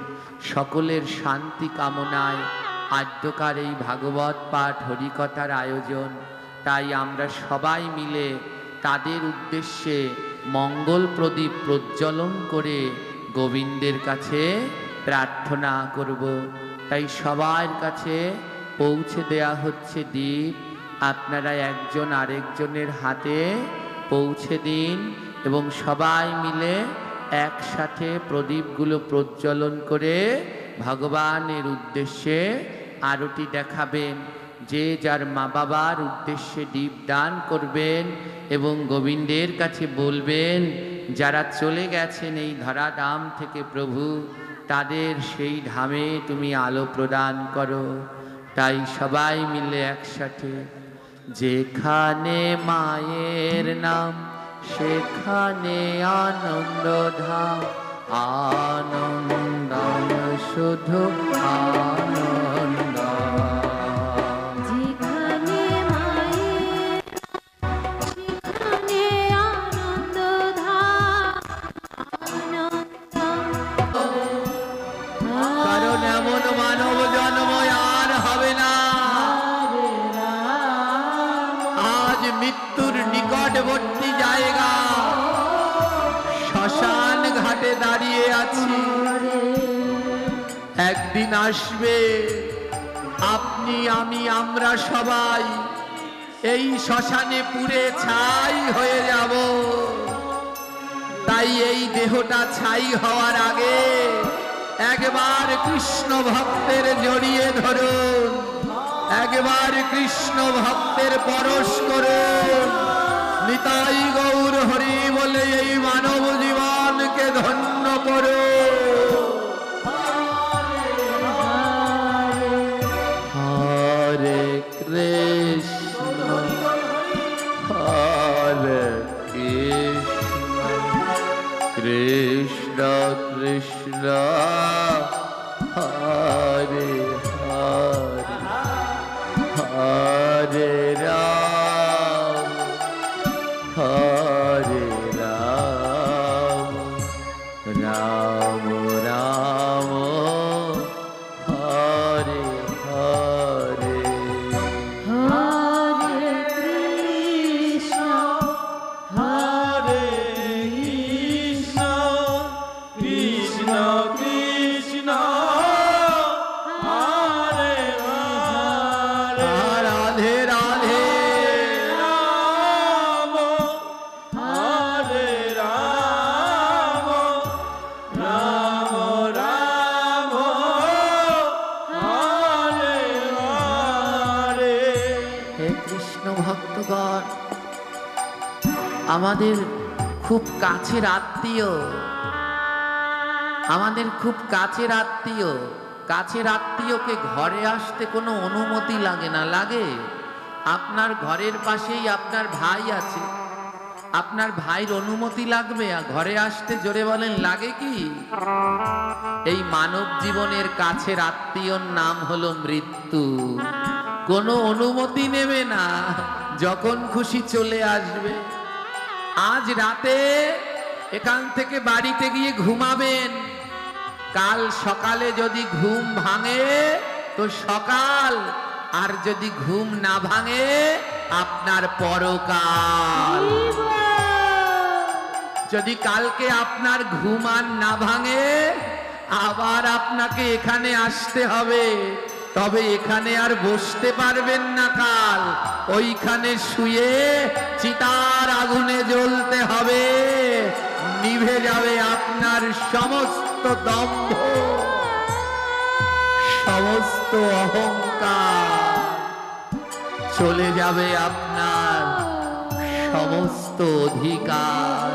সকলের শান্তি কামনায় আদ্যকার এই ভাগবত পাঠ হরিকথার আয়োজন। তাই আমরা সবাই মিলে তাদের উদ্দেশ্যে মঙ্গল প্রদীপ প্রজ্বলন করে গোবিন্দের কাছে প্রার্থনা করব। তাই সবার কাছে পৌঁছে দেয়া হচ্ছে দীপ। আপনারা একজন আরেকজনের হাতে পৌঁছে দিন এবং সবাই মিলে একসাথে প্রদীপগুলো প্রজ্বলন করে ভগবানের উদ্দেশ্যে আরতি দেখাবেন। যে যার মা বাবার উদ্দেশ্যে দীপ দান করবেন এবং গোবিন্দের কাছে বলবেন, যারা চলে গেছেন এই ধরাধাম থেকে প্রভু, তাদের সেই ধামে তুমি আলো প্রদান করো। তাই সবাই মিলে একসাথে, যেখানে মায়ের নাম সেখানে আনন্দ ধাম, আনন্দ শুধু আনন্দ। যেখানে মায়ের সেখানে আনন্দ ধাম, আনন্দ। কারণ এমন মানব জন্ম আর হবে না। আজ মৃত্যুর নিকটবর্তী জায়গা শ্মশান ঘাটে দাঁড়িয়ে আছি। একদিন আসবে আপনি, আমি, আমরা সবাই এই শ্মশানে পুড়ে ছাই হয়ে যাব। তাই এই দেহটা ছাই হওয়ার আগে একবার কৃষ্ণ ভক্তের জড়িয়ে ধরুন, একবার কৃষ্ণ ভক্তের পরশ করুন। নিতাই গৌর হরি বলে এই মানব জীবনকে ধন্য করুন। হরে কৃষ্ণ হরে কৃষ্ণ, কৃষ্ণ কৃষ্ণ হরে হরে, হরে রাম হরে রাম, রাম রাম হরে হরে। হরে কৃষ্ণ হরে কৃষ্ণ, কৃষ্ণ কৃষ্ণ হরে ভক্তগণ, আমাদের খুব কাছের আত্মীয়, আমাদের খুব কাছের আত্মীয়, কাছের আত্মীয়কে ঘরে আসতে কোনো অনুমতি লাগে না, লাগে? আপনার ঘরের পাশেই আপনার ভাই আছে, আপনার ভাইয়ের অনুমতি লাগবে আর ঘরে আসতে? জোরে বলেন, লাগে কি? এই মানব জীবনের কাছের আত্মীয়র নাম হলো মৃত্যু। কোনো অনুমতি নেবে না, যখন খুশি চলে আসবে। আজ রাতে এখান থেকে বাড়িতে গিয়ে ঘুমাবেন, কাল সকালে যদি ঘুম ভাঙে তো সকাল, আর যদি ঘুম না ভাঙে আপনার পরকাল। যদি কালকে আপনার ঘুম আর না ভাঙে, আবার আপনাকে এখানে আসতে হবে, তবে এখানে আর বসতে পারবেন না। কাল ওইখানে শুয়ে চিতার আগুনে জ্বলতে হবে, নিভে যাবে আপনার সমস্ত দম্ভ, সমস্ত অহংকার, চলে যাবে আপনার সমস্ত অধিকার।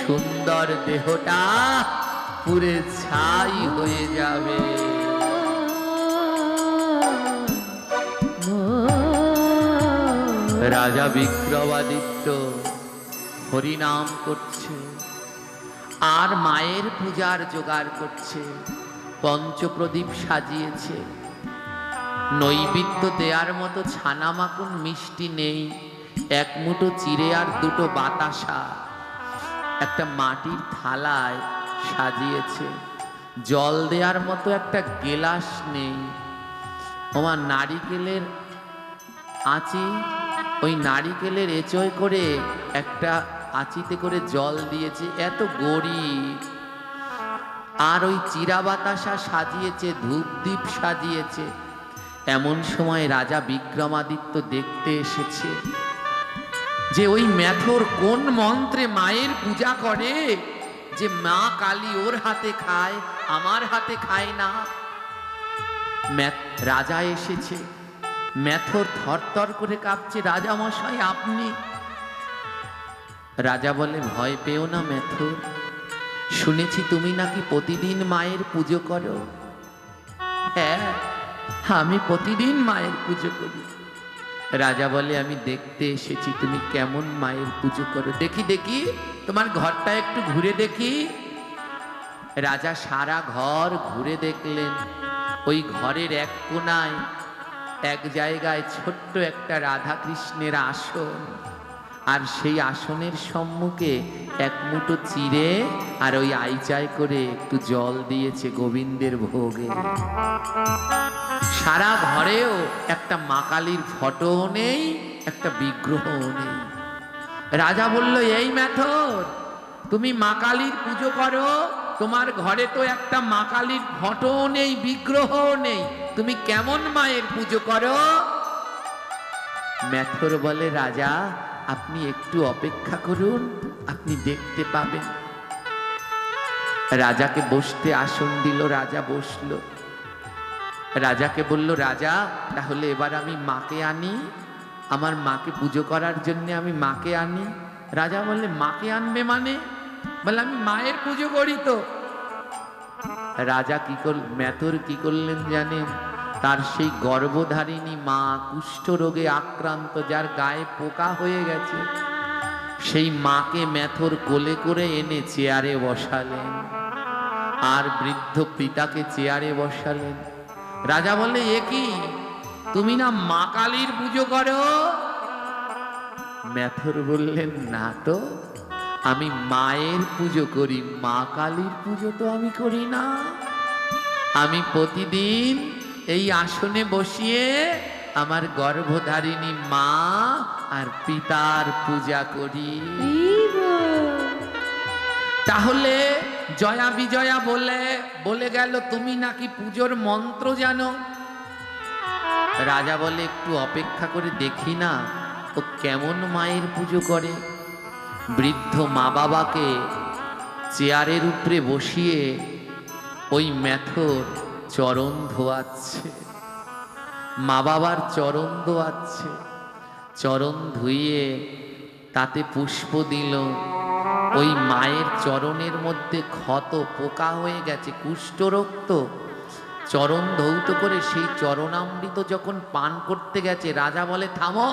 সুন্দর দেহটা পুরে ছাই হয়ে যাবে। রাজা বিক্রমাদিত্য হরিনাম করছে আর মায়ের পূজার জোগাড় করছে। পঞ্চপ্রদীপ সাজিয়েছে, নৈবেদ্য দেওয়ার মতো ছানা মাখন মিষ্টি নেই, এক মুঠো চিড়ে আর দুটো বাতাসা একটা মাটির থালায় সাজিয়েছে। জল দেওয়ার মতো একটা গেলাস নেই। ওমা নারিকেলের আঁচি, ওই নারিকেলের এঁচোয় করে একটা আঁচিতে করে জল দিয়েছে, এত গরিব। আর ওই চিরা বাতাসা সাজিয়েছে, ধূপদীপ সাজিয়েছে। এমন সময় রাজা বিক্রমাদিত্য দেখতে এসেছে যে ওই মেথর কোন মন্ত্রে মায়ের পূজা করে যে মা কালী ওর হাতে খায়, আমার হাতে খায় না। রাজা এসেছে, মেথর থরথর করে কাঁপছে। রাজা মশাই আপনি? রাজা বলে, ভয় পেও না মেথর, শুনেছি তুমি নাকি প্রতিদিন মায়ের পুজো করো। হ্যাঁ, আমি প্রতিদিন মায়ের পুজো করি। রাজা বলে, আমি দেখতে এসেছি তুমি কেমন মায়ের পুজো করো। দেখি দেখি, তোমার ঘরটা একটু ঘুরে দেখি। রাজা সারা ঘর ঘুরে দেখলেন। ওই ঘরের এক কোণায় এক জায়গায় ছোট্ট একটা রাধা কৃষ্ণের আসন, আর সেই আসনের সম্মুখে এক মুঠো চিড়ে আর ওই আইচায় করে একটু জল দিয়েছে গোবিন্দের ভোগে। সারা ঘরেও একটা মা কালীর ফটো নেই, একটা বিগ্রহও নেই। রাজা বলল, এই মেথর, তুমি মা কালীর পুজো করো, তোমার ঘরে তো একটা মা কালীর ফটো নেই, বিগ্রহও নেই, তুমি কেমন মায়ের পুজো করো? মেথর বলে, রাজা আপনি একটু অপেক্ষা করুন, আপনি দেখতে পাবেন। রাজাকে বসতে আসন দিল, রাজা বসলো। রাজাকে বলল, রাজা তাহলে এবার আমি মাকে আনি, আমার মাকে পুজো করার জন্য আমি মাকে আনি। রাজা বললে, মাকে আনবে মানে? বলে, আমি মায়ের পুজো করি তো। রাজা কি মেথর কি করলেন জানেন? তার সেই গর্ভধারিণী মা, কুষ্ঠ রোগে আক্রান্ত, যার গায়ে পোকা হয়ে গেছে, সেই মাকে মেথর কোলে করে এনে চেয়ারে বসালেন, আর বৃদ্ধ পিতাকে চেয়ারে বসালেন। রাজা বললে, এ কি, তুমি না মা কালীর পুজো করো? মেথর বললেন, না তো, আমি মায়ের পুজো করি, মা কালীর পুজো তো আমি করি না। আমি প্রতিদিন এই আসনে বসিয়ে আমার গর্ভধারিণী মা আর পিতার পূজা করি। তাহলে জয়া বিজয়া বলে গেল তুমি নাকি পুজোর মন্ত্র জানো। রাজা বলে, একটু অপেক্ষা করে দেখি না ও কেমন মায়ের পুজো করে। বৃদ্ধ মা বাবাকে চেয়ারের উপরে বসিয়ে ওই মেথর চরণ ধোয়াচ্ছে, মা বাবার চরণ ধোয়াচ্ছে। চরণ ধুইয়ে তাতে পুষ্প দিল। ওই মায়ের চরণের মধ্যে ক্ষত পোকা হয়ে গেছে, কুষ্ঠরোগ তো। চরণ ধৌত করে সেই চরণামৃত যখন পান করতে গেছে, রাজা বলে, থামো,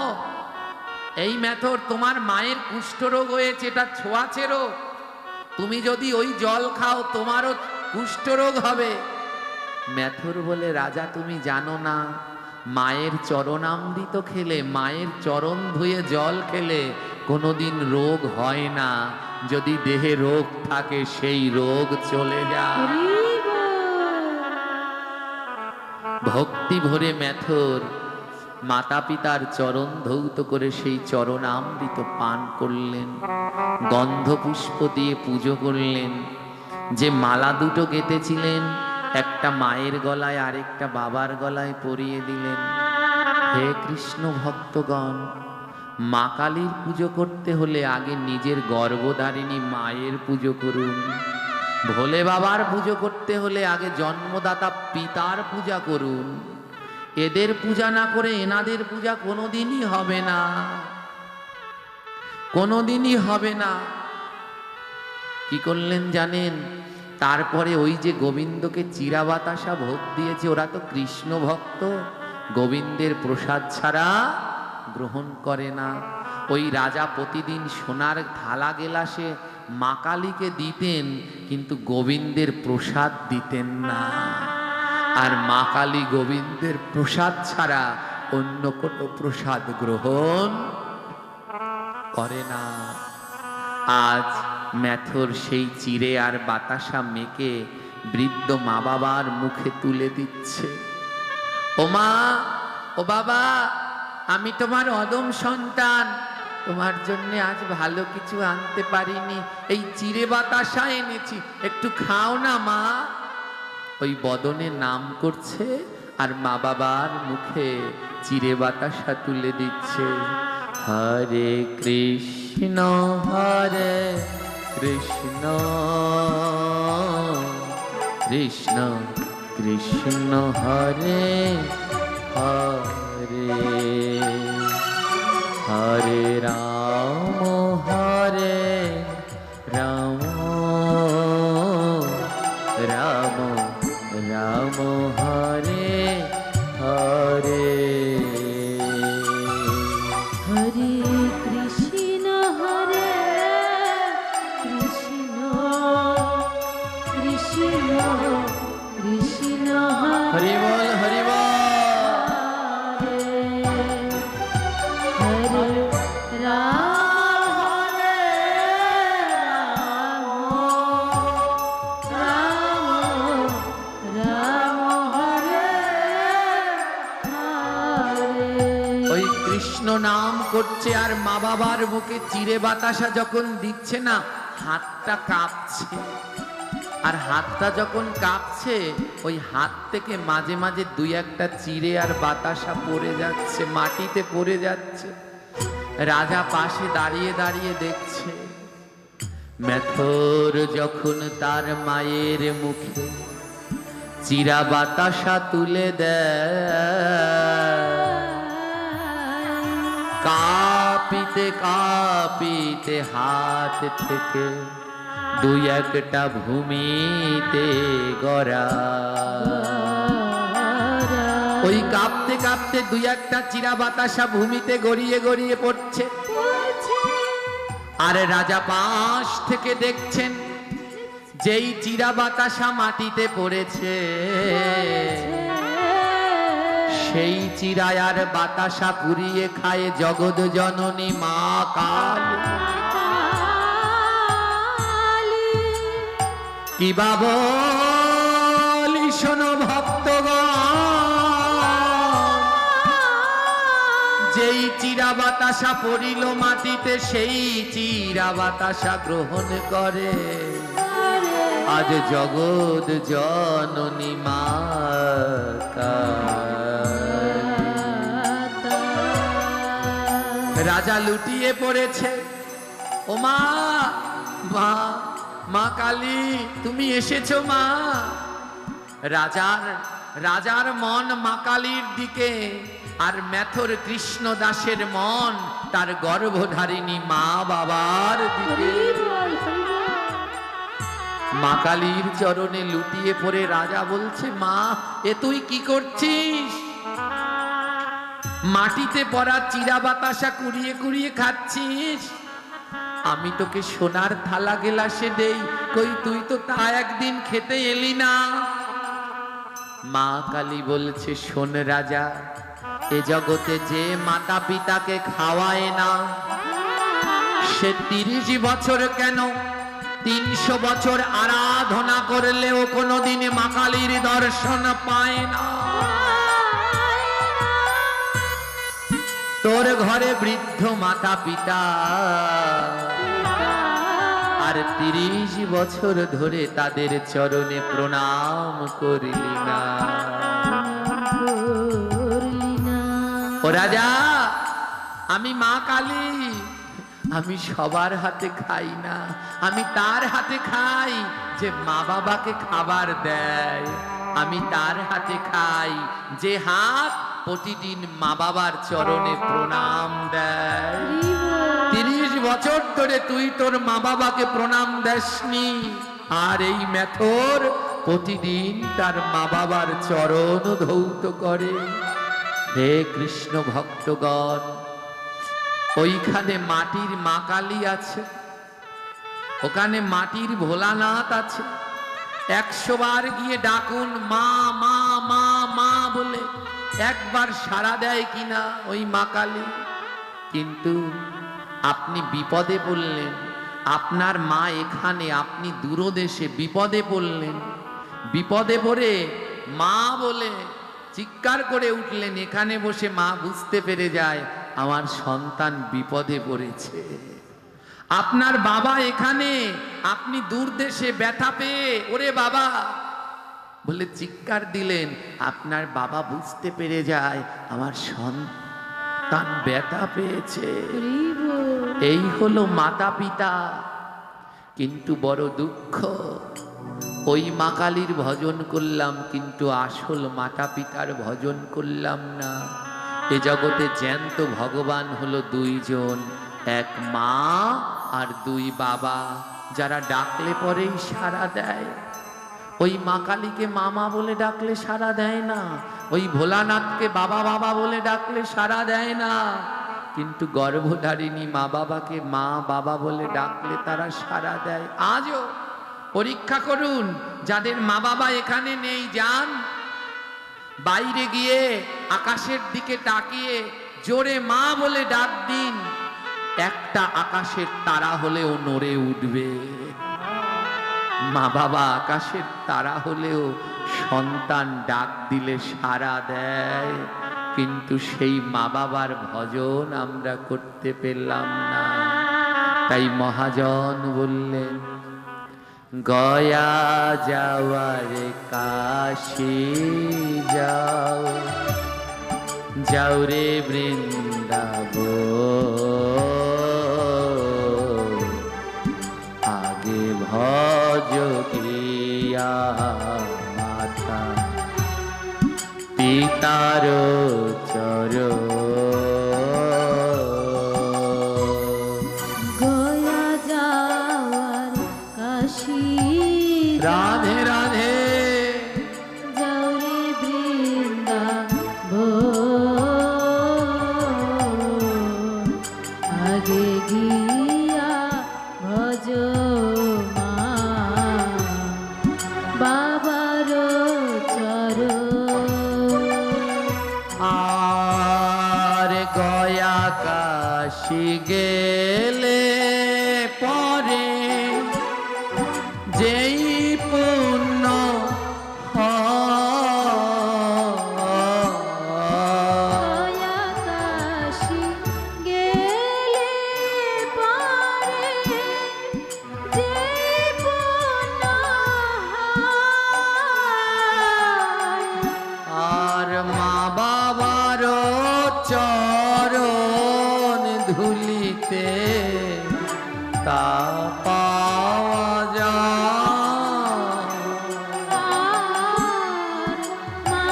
এই মেথর, তোমার মায়ের কুষ্ঠরোগ হয়েছে, এটা ছোঁয়াচে রোগ। তুমি যদি ওই জল খাও তোমারও কুষ্ঠরোগ হবে। মেথর বলে, রাজা তুমি জানো না, মায়ের চরণামৃত খেলে, মায়ের চরণ ধুয়ে জল খেলে কোনোদিন রোগ হয় না। যদি দেহে রোগ থাকে সেই রোগ চলে যায়। ভক্তি ভরে মেথর মাতা পিতার চরণ ধৌত করে সেই চরণামৃত পান করলেন, গন্ধ পুষ্প দিয়ে পুজো করলেন। যে মালা দুটো গেঁথেছিলেন, একটা মায়ের গলায় আরেকটা বাবার গলায় পরিয়ে দিলেন। হে কৃষ্ণ ভক্তগণ, মা কালীর পুজো করতে হলে আগে নিজের গর্ভধারিণী মায়ের পুজো করুন। ভোলে বাবার পুজো করতে হলে আগে জন্মদাতা পিতার পূজা করুন। এদের পূজা না করে এনাদের পূজা কোনোদিনই হবে না, কোনোদিনই হবে না। কি করলেন জানেন? তারপরে ওই যে গোবিন্দকে চিরা বাতাসা ভোগ দিয়েছে, ওরা তো কৃষ্ণ ভক্ত, গোবিন্দের প্রসাদ ছাড়া গ্রহণ করে না। ওই রাজা প্রতিদিন সোনার থালা গেলাসে মা কালীকে দিতেন, কিন্তু গোবিন্দের প্রসাদ দিতেন না। আর মা কালী গোবিন্দের প্রসাদ ছাড়া অন্য কোনো প্রসাদ গ্রহণ করে না। আজ মেথর সেই চিড়ে আর বাতাসা মেখে বৃদ্ধ মা বাবার মুখে তুলে দিচ্ছে। ও মা, ও বাবা, আমি তোমার অদম সন্তান, তোমার জন্য আজ ভালো কিছু আনতে পারিনি, এই চিড়ে বাতাসা এনেছি, একটু খাও না মা। ওই বদনে নাম করছে আর মা বাবার মুখে চিড়ে বাতাসা তুলে দিচ্ছে। হরে কৃষ্ণ হরে কৃষ্ণ কৃষ্ণ কৃষ্ণ হরে হরে, হরে রাম হরে রাম, রাম রাম হরে হরে। হরে কৃষ্ণ হরে কৃষ্ণ কৃষ্ণ কৃষ্ণ হরি বল, হরি বল। হরে রাম হরে রাম রাম হরে হরে। ওই কৃষ্ণ নাম করছে আর মা বাবার মুখে চিড়ে বাতাসা যখন দিচ্ছে না, হাতটা কাঁপছে। আর হাতটা যখন কাঁপছে, ওই হাত থেকে মাঝে মাঝে দুই একটা চিড়ে আর বাতাসা পড়ে যাচ্ছে, মাটিতে পড়ে যাচ্ছে। রাজা পাশে দাঁড়িয়ে দাঁড়িয়ে দেখছে। মেথর যখন তার মায়ের মুখে চিরা বাতাসা তুলে দেয়, কাঁপিতে কাঁপিতে হাত থেকে দুই একটা ভূমিতে গড়া। ওই কাঁপতে কাঁপতে দুই একটা চিরা বাতাসা ভূমিতে গড়িয়ে গড়িয়ে পড়ছে। আর রাজা পাশ থেকে দেখছেন, যেই চিরা বাতাসা মাটিতে পড়েছে, সেই চিরায় আর বাতাসা পুড়িয়ে খায় জগৎ জননী মা কালী। কি বাবলি শোনো ভক্তগণ, যেই চিরা বাতাসা পড়িল মাটিতে, সেই চিরা বাতাসা গ্রহণ করে আজ জগৎ জননী মা কালী। রাজা লুটিয়ে পড়েছে। ও মা, মা, মা কালী তুমি এসেছো মা। রাজার রাজার মন মা কালীর দিকে, আর মেথর কৃষ্ণ দাসের মন তার গর্ভধারিণী মা বাবার দিকে। মা কালীর চরণে লুটিয়ে পড়ে রাজা বলছে, মা এ তুই কি করছিস? মাটিতে পড়া চিরা বাতাসা কুড়িয়ে কুড়িয়ে খাচ্ছিস? আমি তোকে সোনার থালা গেলাসে দেই, কই তুই তো তা একদিন খেতে এলি না। মা কালী বলছে, শোন রাজা, এ জগতে যে মাতা পিতাকে খাওয়ায় না, সে 30 বছর কেন 300 বছর আরাধনা করলেও কোনোদিন মা কালীর দর্শন পায় না। তোর ঘরে বৃদ্ধ মাতা পিতা, আর 30 বছর ধরে তাদের চরণে প্রণাম করলি না। ও রাজা, আমি মা কালী, আমি সবার হাতে খাই না, আমি তার হাতে খাই যে মা বাবাকে খাবার দেয়। আমি তার হাতে খাই যে হাত প্রতিদিন মা বাবার চরণে প্রণাম দেয়। 30 বছর ধরে তুই তোর মা বাবাকে প্রণাম দেসনি, আর এই মেথর প্রতিদিন তার মা বাবার চরণ ধৌত করে। হে কৃষ্ণ ভক্তগণ, ওইখানে মাটির মা কালী আছে, ওখানে মাটির ভোলানাথ আছে। 100 বার গিয়ে ডাকুন মা মা মা মা বলে, একবার সাড়া দেয় কিনা ওই মা কালী? কিন্তু আপনি বিপদে পড়লেন, আপনার মা এখানে, আপনি দূরদেশে বিপদে পড়লেন, বিপদে পড়ে মা বলে চিৎকার করে উঠলেন। এখানে বসে মা বুঝতে পেরে যায় আমার সন্তান বিপদে পড়েছে। আপনার বাবা এখানে, আপনি দূর দেশে ব্যথা পেয়ে ওরে বাবা বলে চিৎকার দিলেন। আপনার বাবা বুঝতে পেরে যায় আমার সন্তান ব্যথা পেয়েছে। এই হলো মাতা পিতা। কিন্তু বড় দুঃখ, ওই মা কালীর ভজন করলাম কিন্তু আসল মাতা পিতার ভজন করলাম না। এ জগতে জ্যান্ত ভগবান হলো 2 জন, এক মা আর 2 বাবা, যারা ডাকলে পরেই সাড়া দেয়। ওই মা কালীকে মামা বলে ডাকলে সাড়া দেয় না, ওই ভোলানাথকে বাবা বাবা বলে ডাকলে সাড়া দেয় না, কিন্তু গর্ভধারিণী মা বাবাকে মা বাবা বলে ডাকলে তারা সাড়া দেয়। আজও পরীক্ষা করুন, যাদের মা বাবা এখানে নেই, যান বাইরে গিয়ে আকাশের দিকে তাকিয়ে জোরে মা বলে ডাক দিন, একটা আকাশের তারা হলেও নড়ে উঠবে। মা বাবা আকাশের তারা হলেও সন্তান ডাক দিলে সাড়া দেয়, কিন্তু সেই মা বাবার ভজন আমরা করতে পেলাম না। তাই মহাজন বললেন, গয়া যাওয়ার কাশী যাও, যাও রে বৃন্দাবন, আগে ভজ ক্রিয়া মাতা পিতার চরণ। গয়া যাওয়ার কাশী রাধে রাধে, যাও রে বৃন্দাবন, আগে গিয়া ভজ মা বাবার চরণ। আর গয়া কাশী গেলে পরে যেই পুণ্য গয়া কাশী গেলে পরে যে পুণ্য হয়, আর মা বাবার চরণ ধুলিতে তা পাওয়া যায়। আর মা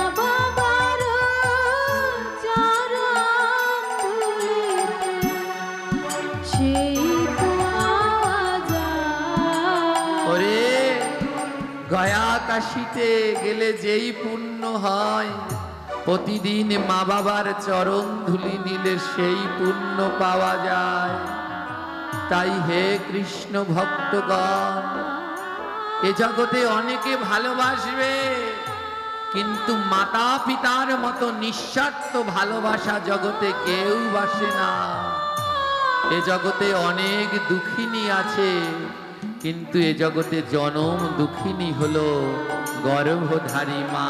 কাশিতে গেলে যেই পুণ্য হয়, প্রতিদিন মা বাবার চরণ ধুলি নিলে সেই পুণ্য পাওয়া যায়। তাই হে কৃষ্ণ ভক্তগণ, এ জগতে অনেকে ভালোবাসবে, কিন্তু মাতা পিতার মতো নিঃস্বার্থ ভালোবাসা জগতে কেউ বাসে না। এ জগতে অনেক দুঃখিনী আছে, কিন্তু এ জগতে জনম দুঃখিনী হলো গর্ভধারী মা।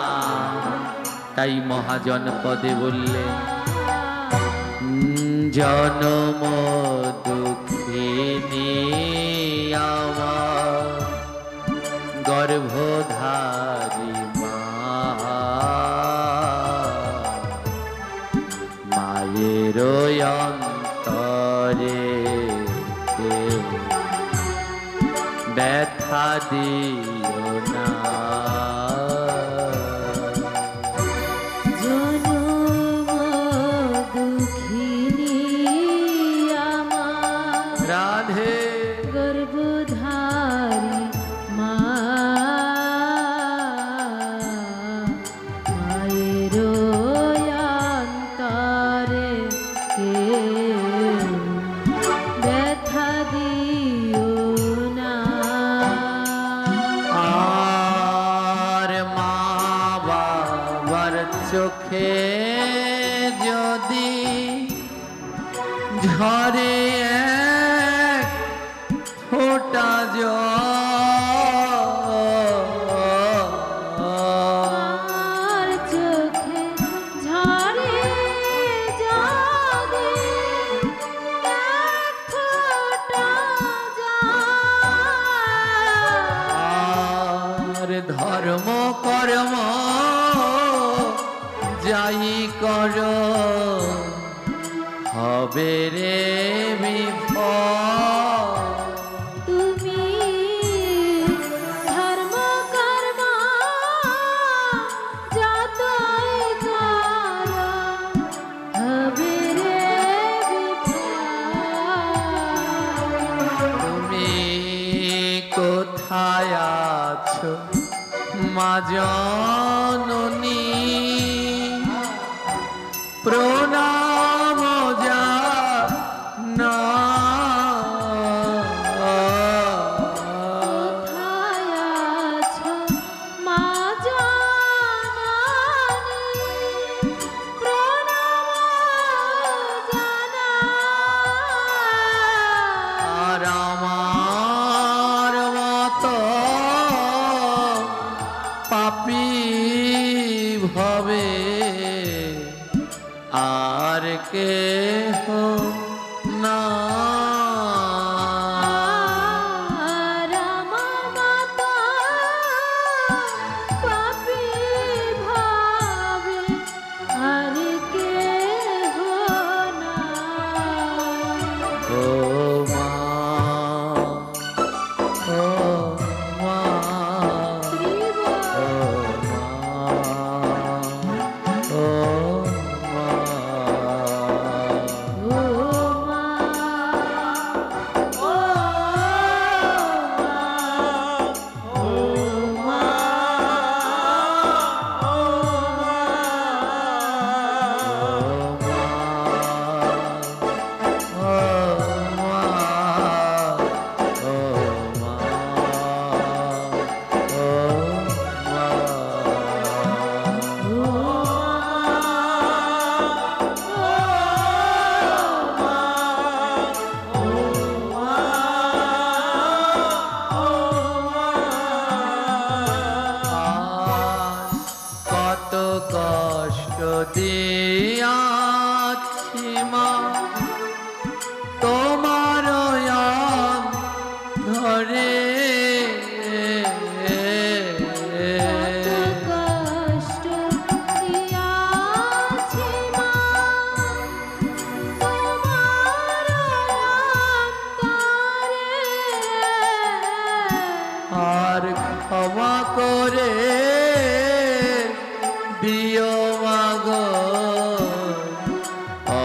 তাই মহাজনপদে বললেন, জনম দুঃখিনী আমার গর্ভধারী মা, মায়ের অন্তরে ব্যথা দিও না। জনম দুঃখিনী আমার রাধে গর্ভধারী মা, মায়ের অন্তরে কেউ ব্যথা দিও না। আর মা বাবার চোখে যদি ঝরে এক ফোঁটা জল, আর চোখে ঝরে যদি এক ফোঁটা জল, আর ধর্ম কর্ম যাই কর হবে রে বিফল। তুমি ধর্ম কর্ম যতই করো হবে রে বিফল। তুমি কোথায় আছো মা জননী, প্রণাম জানা। কোথায় আছো মা জননী, প্রণাম জানাই। আর আমার মতো পাপী ভবে আর কেহ না। আর আমার মতো পাপী ভাবে আর কেহ নাই। ও মা, ও মা, ও মা, ও মা। ও মা, ও মা, কত কষ্ট দিয়াছি মা তোমার ধরে, কত কষ্ট দিয়াছি মা তোমার অন্তরে। আর ক্ষমা করে দিও মাগো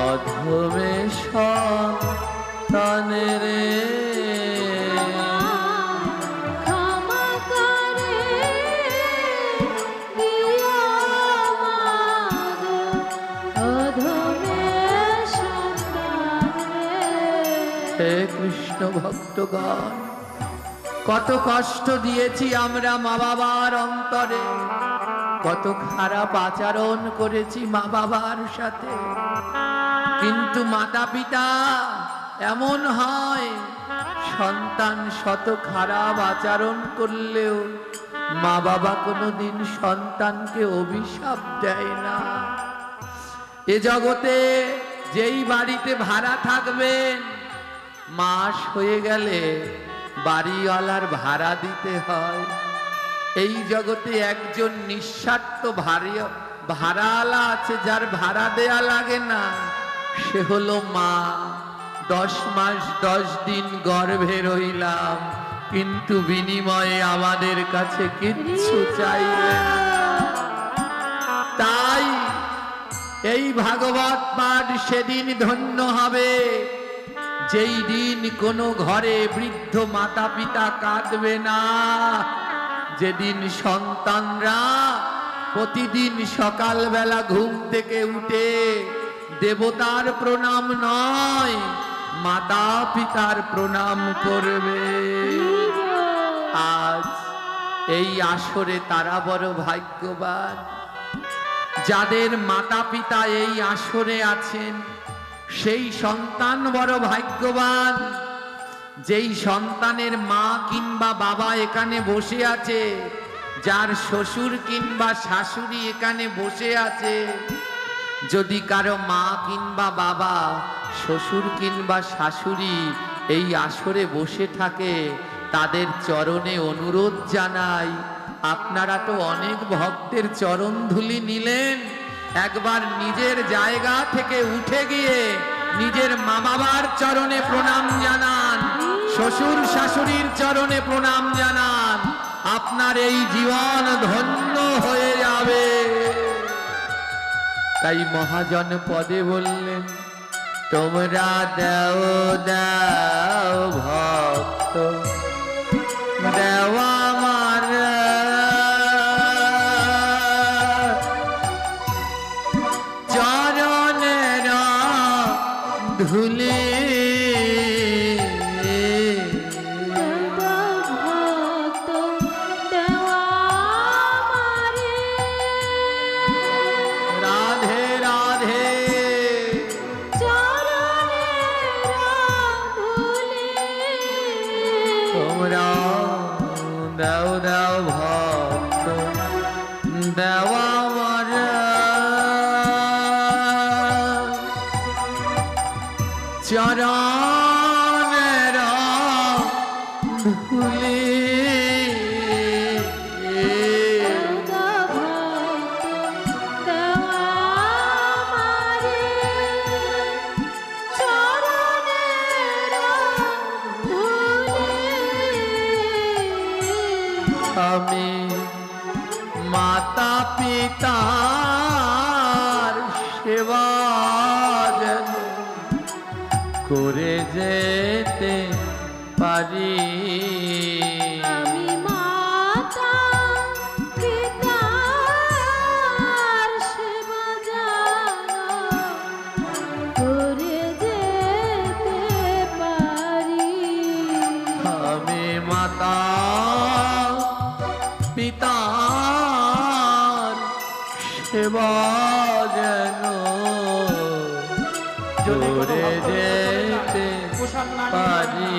অধমে সন্তানের। ক্ষমা করে হে কৃষ্ণ ভক্তগণ, কত কষ্ট দিয়েছি আমরা মা বাবার অন্তরে, কত খারাপ আচরণ করেছি মা বাবার সাথে। কিন্তু মাতা পিতা এমন হয়, সন্তান শত খারাপ আচরণ করলেও মা বাবা কোনোদিন সন্তানকে অভিশাপ দেয় না। এ জগতে যেই বাড়িতে ভাড়া থাকবেন, মাস হয়ে গেলে বাড়িওয়ালার ভাড়া দিতে হয়। এই জগতে একজন নিঃস্বার্থ ভাড়াওয়ালা আছে, যার ভাড়া দেয়া লাগে না, সে হলো মা। 10 মাস 10 দিন গর্ভে রইলাম, কিন্তু বিনিময়ে আমাদের কাছে কিচ্ছু চাইবে না। তাই এই ভাগবত পাঠ সেদিন ধন্য হবে, যেই দিন কোনো ঘরে বৃদ্ধ মাতা পিতা কাঁদবে না, যেদিন সন্তানরা প্রতিদিন সকালবেলা ঘুম থেকে উঠে দেবতার প্রণাম নয়, মাতা পিতার প্রণাম করবে। আজ এই আসরে তারা বড় ভাগ্যবান, যাদের মাতা পিতা এই আসরে আছেন। সেই সন্তান বড় ভাগ্যবান, যেই সন্তানের মা কিংবা বাবা এখানে বসে আছে, যার শ্বশুর কিংবা শাশুড়ি এখানে বসে আছে। যদি কারো মা কিংবা বাবা, শ্বশুর কিংবা শাশুড়ি এই আসরে বসে থাকে, তাদের চরণে অনুরোধ জানাই, আপনারা তো অনেক ভক্তের চরণ ধুলি নিলেন, একবার নিজের জায়গা থেকে উঠে গিয়ে নিজের মা বাবার চরণে প্রণাম জানান, শ্বশুর শাশুড়ির চরণে প্রণাম জানান, আপনার এই জীবন ধন্য হয়ে যাবে। তাই মহাজন পদে বললেন, তোমরা দাও দাও ভক্ত, দেওয়া আমার চরণের ধুলি। ভক্ত দেওয়া আমারে, রাধে রাধে চরণের ধুলি। তোমরা দাও দাও ভক্ত, দেওয়া আমার চরণের ধুলি। আমি মাতা পিতার সেবা যেন করে যেতে পারি। আমি মাতা পিতার সেবা যেন করে যেতে পারি। আমি মাতা পিতার সেবা যেন করে যেতে পারি।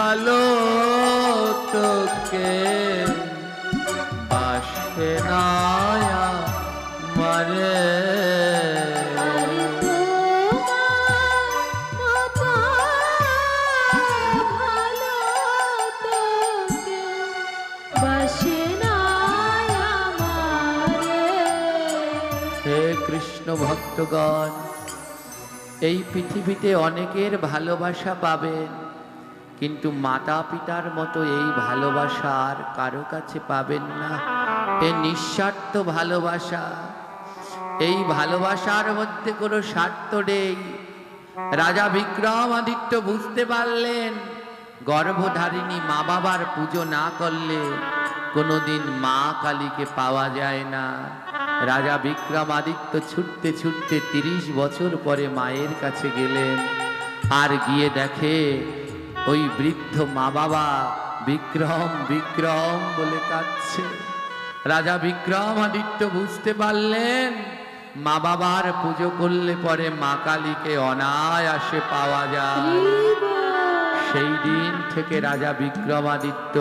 ভালো তোকে বাসে না মারে। হে কৃষ্ণ ভক্তগণ, এই পৃথিবীতে অনেকের ভালোবাসা পাবেন, কিন্তু মাতা পিতার মতো এই ভালোবাসা আর কারো কাছে পাবেন না। এ নিঃস্বার্থ ভালোবাসা, এই ভালোবাসার মধ্যে কোনো স্বার্থ নেই। রাজা বিক্রমাদিত্য বুঝতে পারলেন গর্ভধারিণী মা বাবার পুজো না করলে কোনোদিন মা কালীকে পাওয়া যায় না। রাজা বিক্রমাদিত্য ছুটতে ছুটতে 30 বছর পরে মায়ের কাছে গেলেন, আর গিয়ে দেখে ওই বৃদ্ধ মা বাবা বিক্রম বিক্রম বলে কাঁদছে। রাজা বিক্রমাদিত্য বুঝতে পারলেন মা বাবার পুজো করলে পরে মা কালীকে অনায়াসে পাওয়া যায়। সেই দিন থেকে রাজা বিক্রমাদিত্য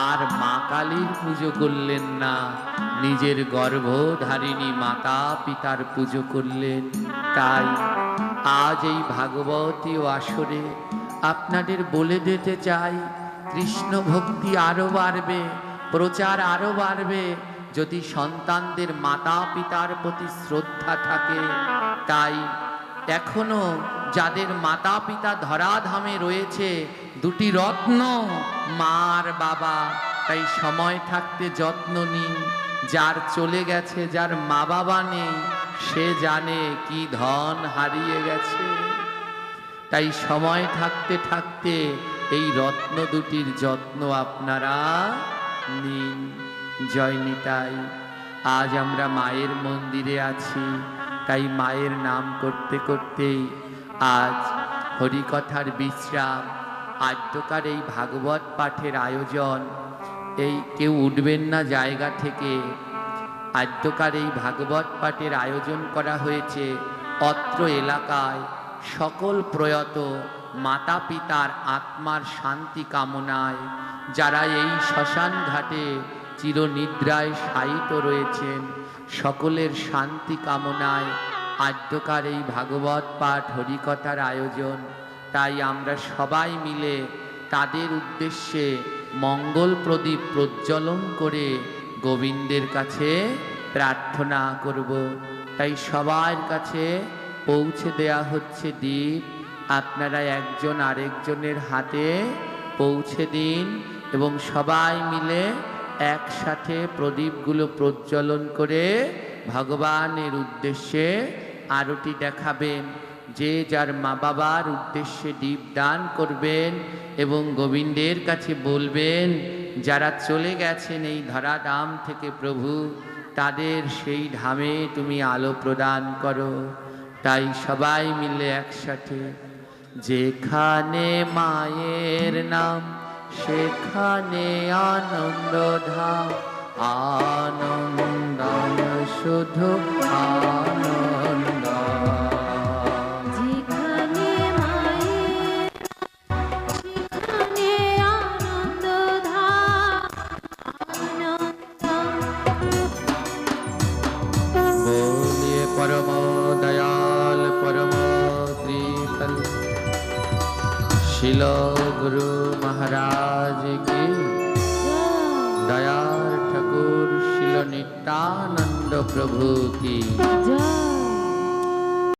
আর মা কালীর পুজো করলেন না, নিজের গর্ভধারিণী মাতা পিতার পুজো করলেন। তাই আজ এই ভাগবতী আসরে আপনাদের বলে দিতে চাই, কৃষ্ণ ভক্তি আরো বাড়বে, প্রচার আরো বাড়বে যদি সন্তানদের মাতা পিতার প্রতি শ্রদ্ধা থাকে। তাই এখনো যাদের মাতা পিতা ধরাধামে রয়েছে, দুটি রত্ন মা আর বাবা, তাই সময় থাকতে যত্ন নিন। যার চলে গেছে, যার মা বাবা নেই, সে জানে কি ধন হারিয়ে গেছে। তাই সময় থাকতে থাকতে এই রত্ন দুটির যত্ন আপনারা নিন। জয় নিতাই। আজ আমরা মায়ের মন্দিরে আছি, তাই মায়ের নাম করতে করতেই আজ হরিকথার বিশ্রাম, আদ্যকার এই ভাগবত পাঠের আয়োজন। এই কেউ উঠবেন না জায়গা থেকে। আদ্যকার এই ভাগবত পাঠের আয়োজন করা হয়েছে অত্র এলাকায় সকল প্রয়াত মাতা পিতার আত্মার শান্তি কামনায়, যারা এই শ্মশান ঘাটে চিরনিদ্রায় শায়িত রয়েছেন, সকলের শান্তি কামনায় আদ্যকার এই ভাগবত পাঠ হরিকথার আয়োজন। তাই আমরা সবাই মিলে তাদের উদ্দেশ্যে মঙ্গল প্রদীপ প্রজ্বলন করে গোবিন্দের কাছে প্রার্থনা করব। তাই সবার কাছে পৌঁছে দেয়া হচ্ছে দীপ, আপনারা একজন আরেকজনের হাতে পৌঁছে দিন এবং সবাই মিলে একসাথে প্রদীপগুলো প্রজ্বলন করে ভগবানের উদ্দেশ্যে আরতি দেখাবেন। যে যার মা বাবার উদ্দেশ্যে দীপ দান করবেন এবং গোবিন্দের কাছে বলবেন, যারা চলে গেছেন এই ধরাধাম থেকে প্রভু, তাদের সেই ধামে তুমি আলো প্রদান করো। তাই সবাই মিলে একসাথে, যেখানে মায়ের নাম সেখানে আনন্দ ধাম, আনন্দ শুধু আনন্দ। যেখানে মায়ের সেখানে আনন্দ ধাম, আনন্দ। बोलिए परम दयाल परम कृपल शिल गुरु महाराज की, दयाल ठाकुर शिल नित्यानंद प्रभु की জয়।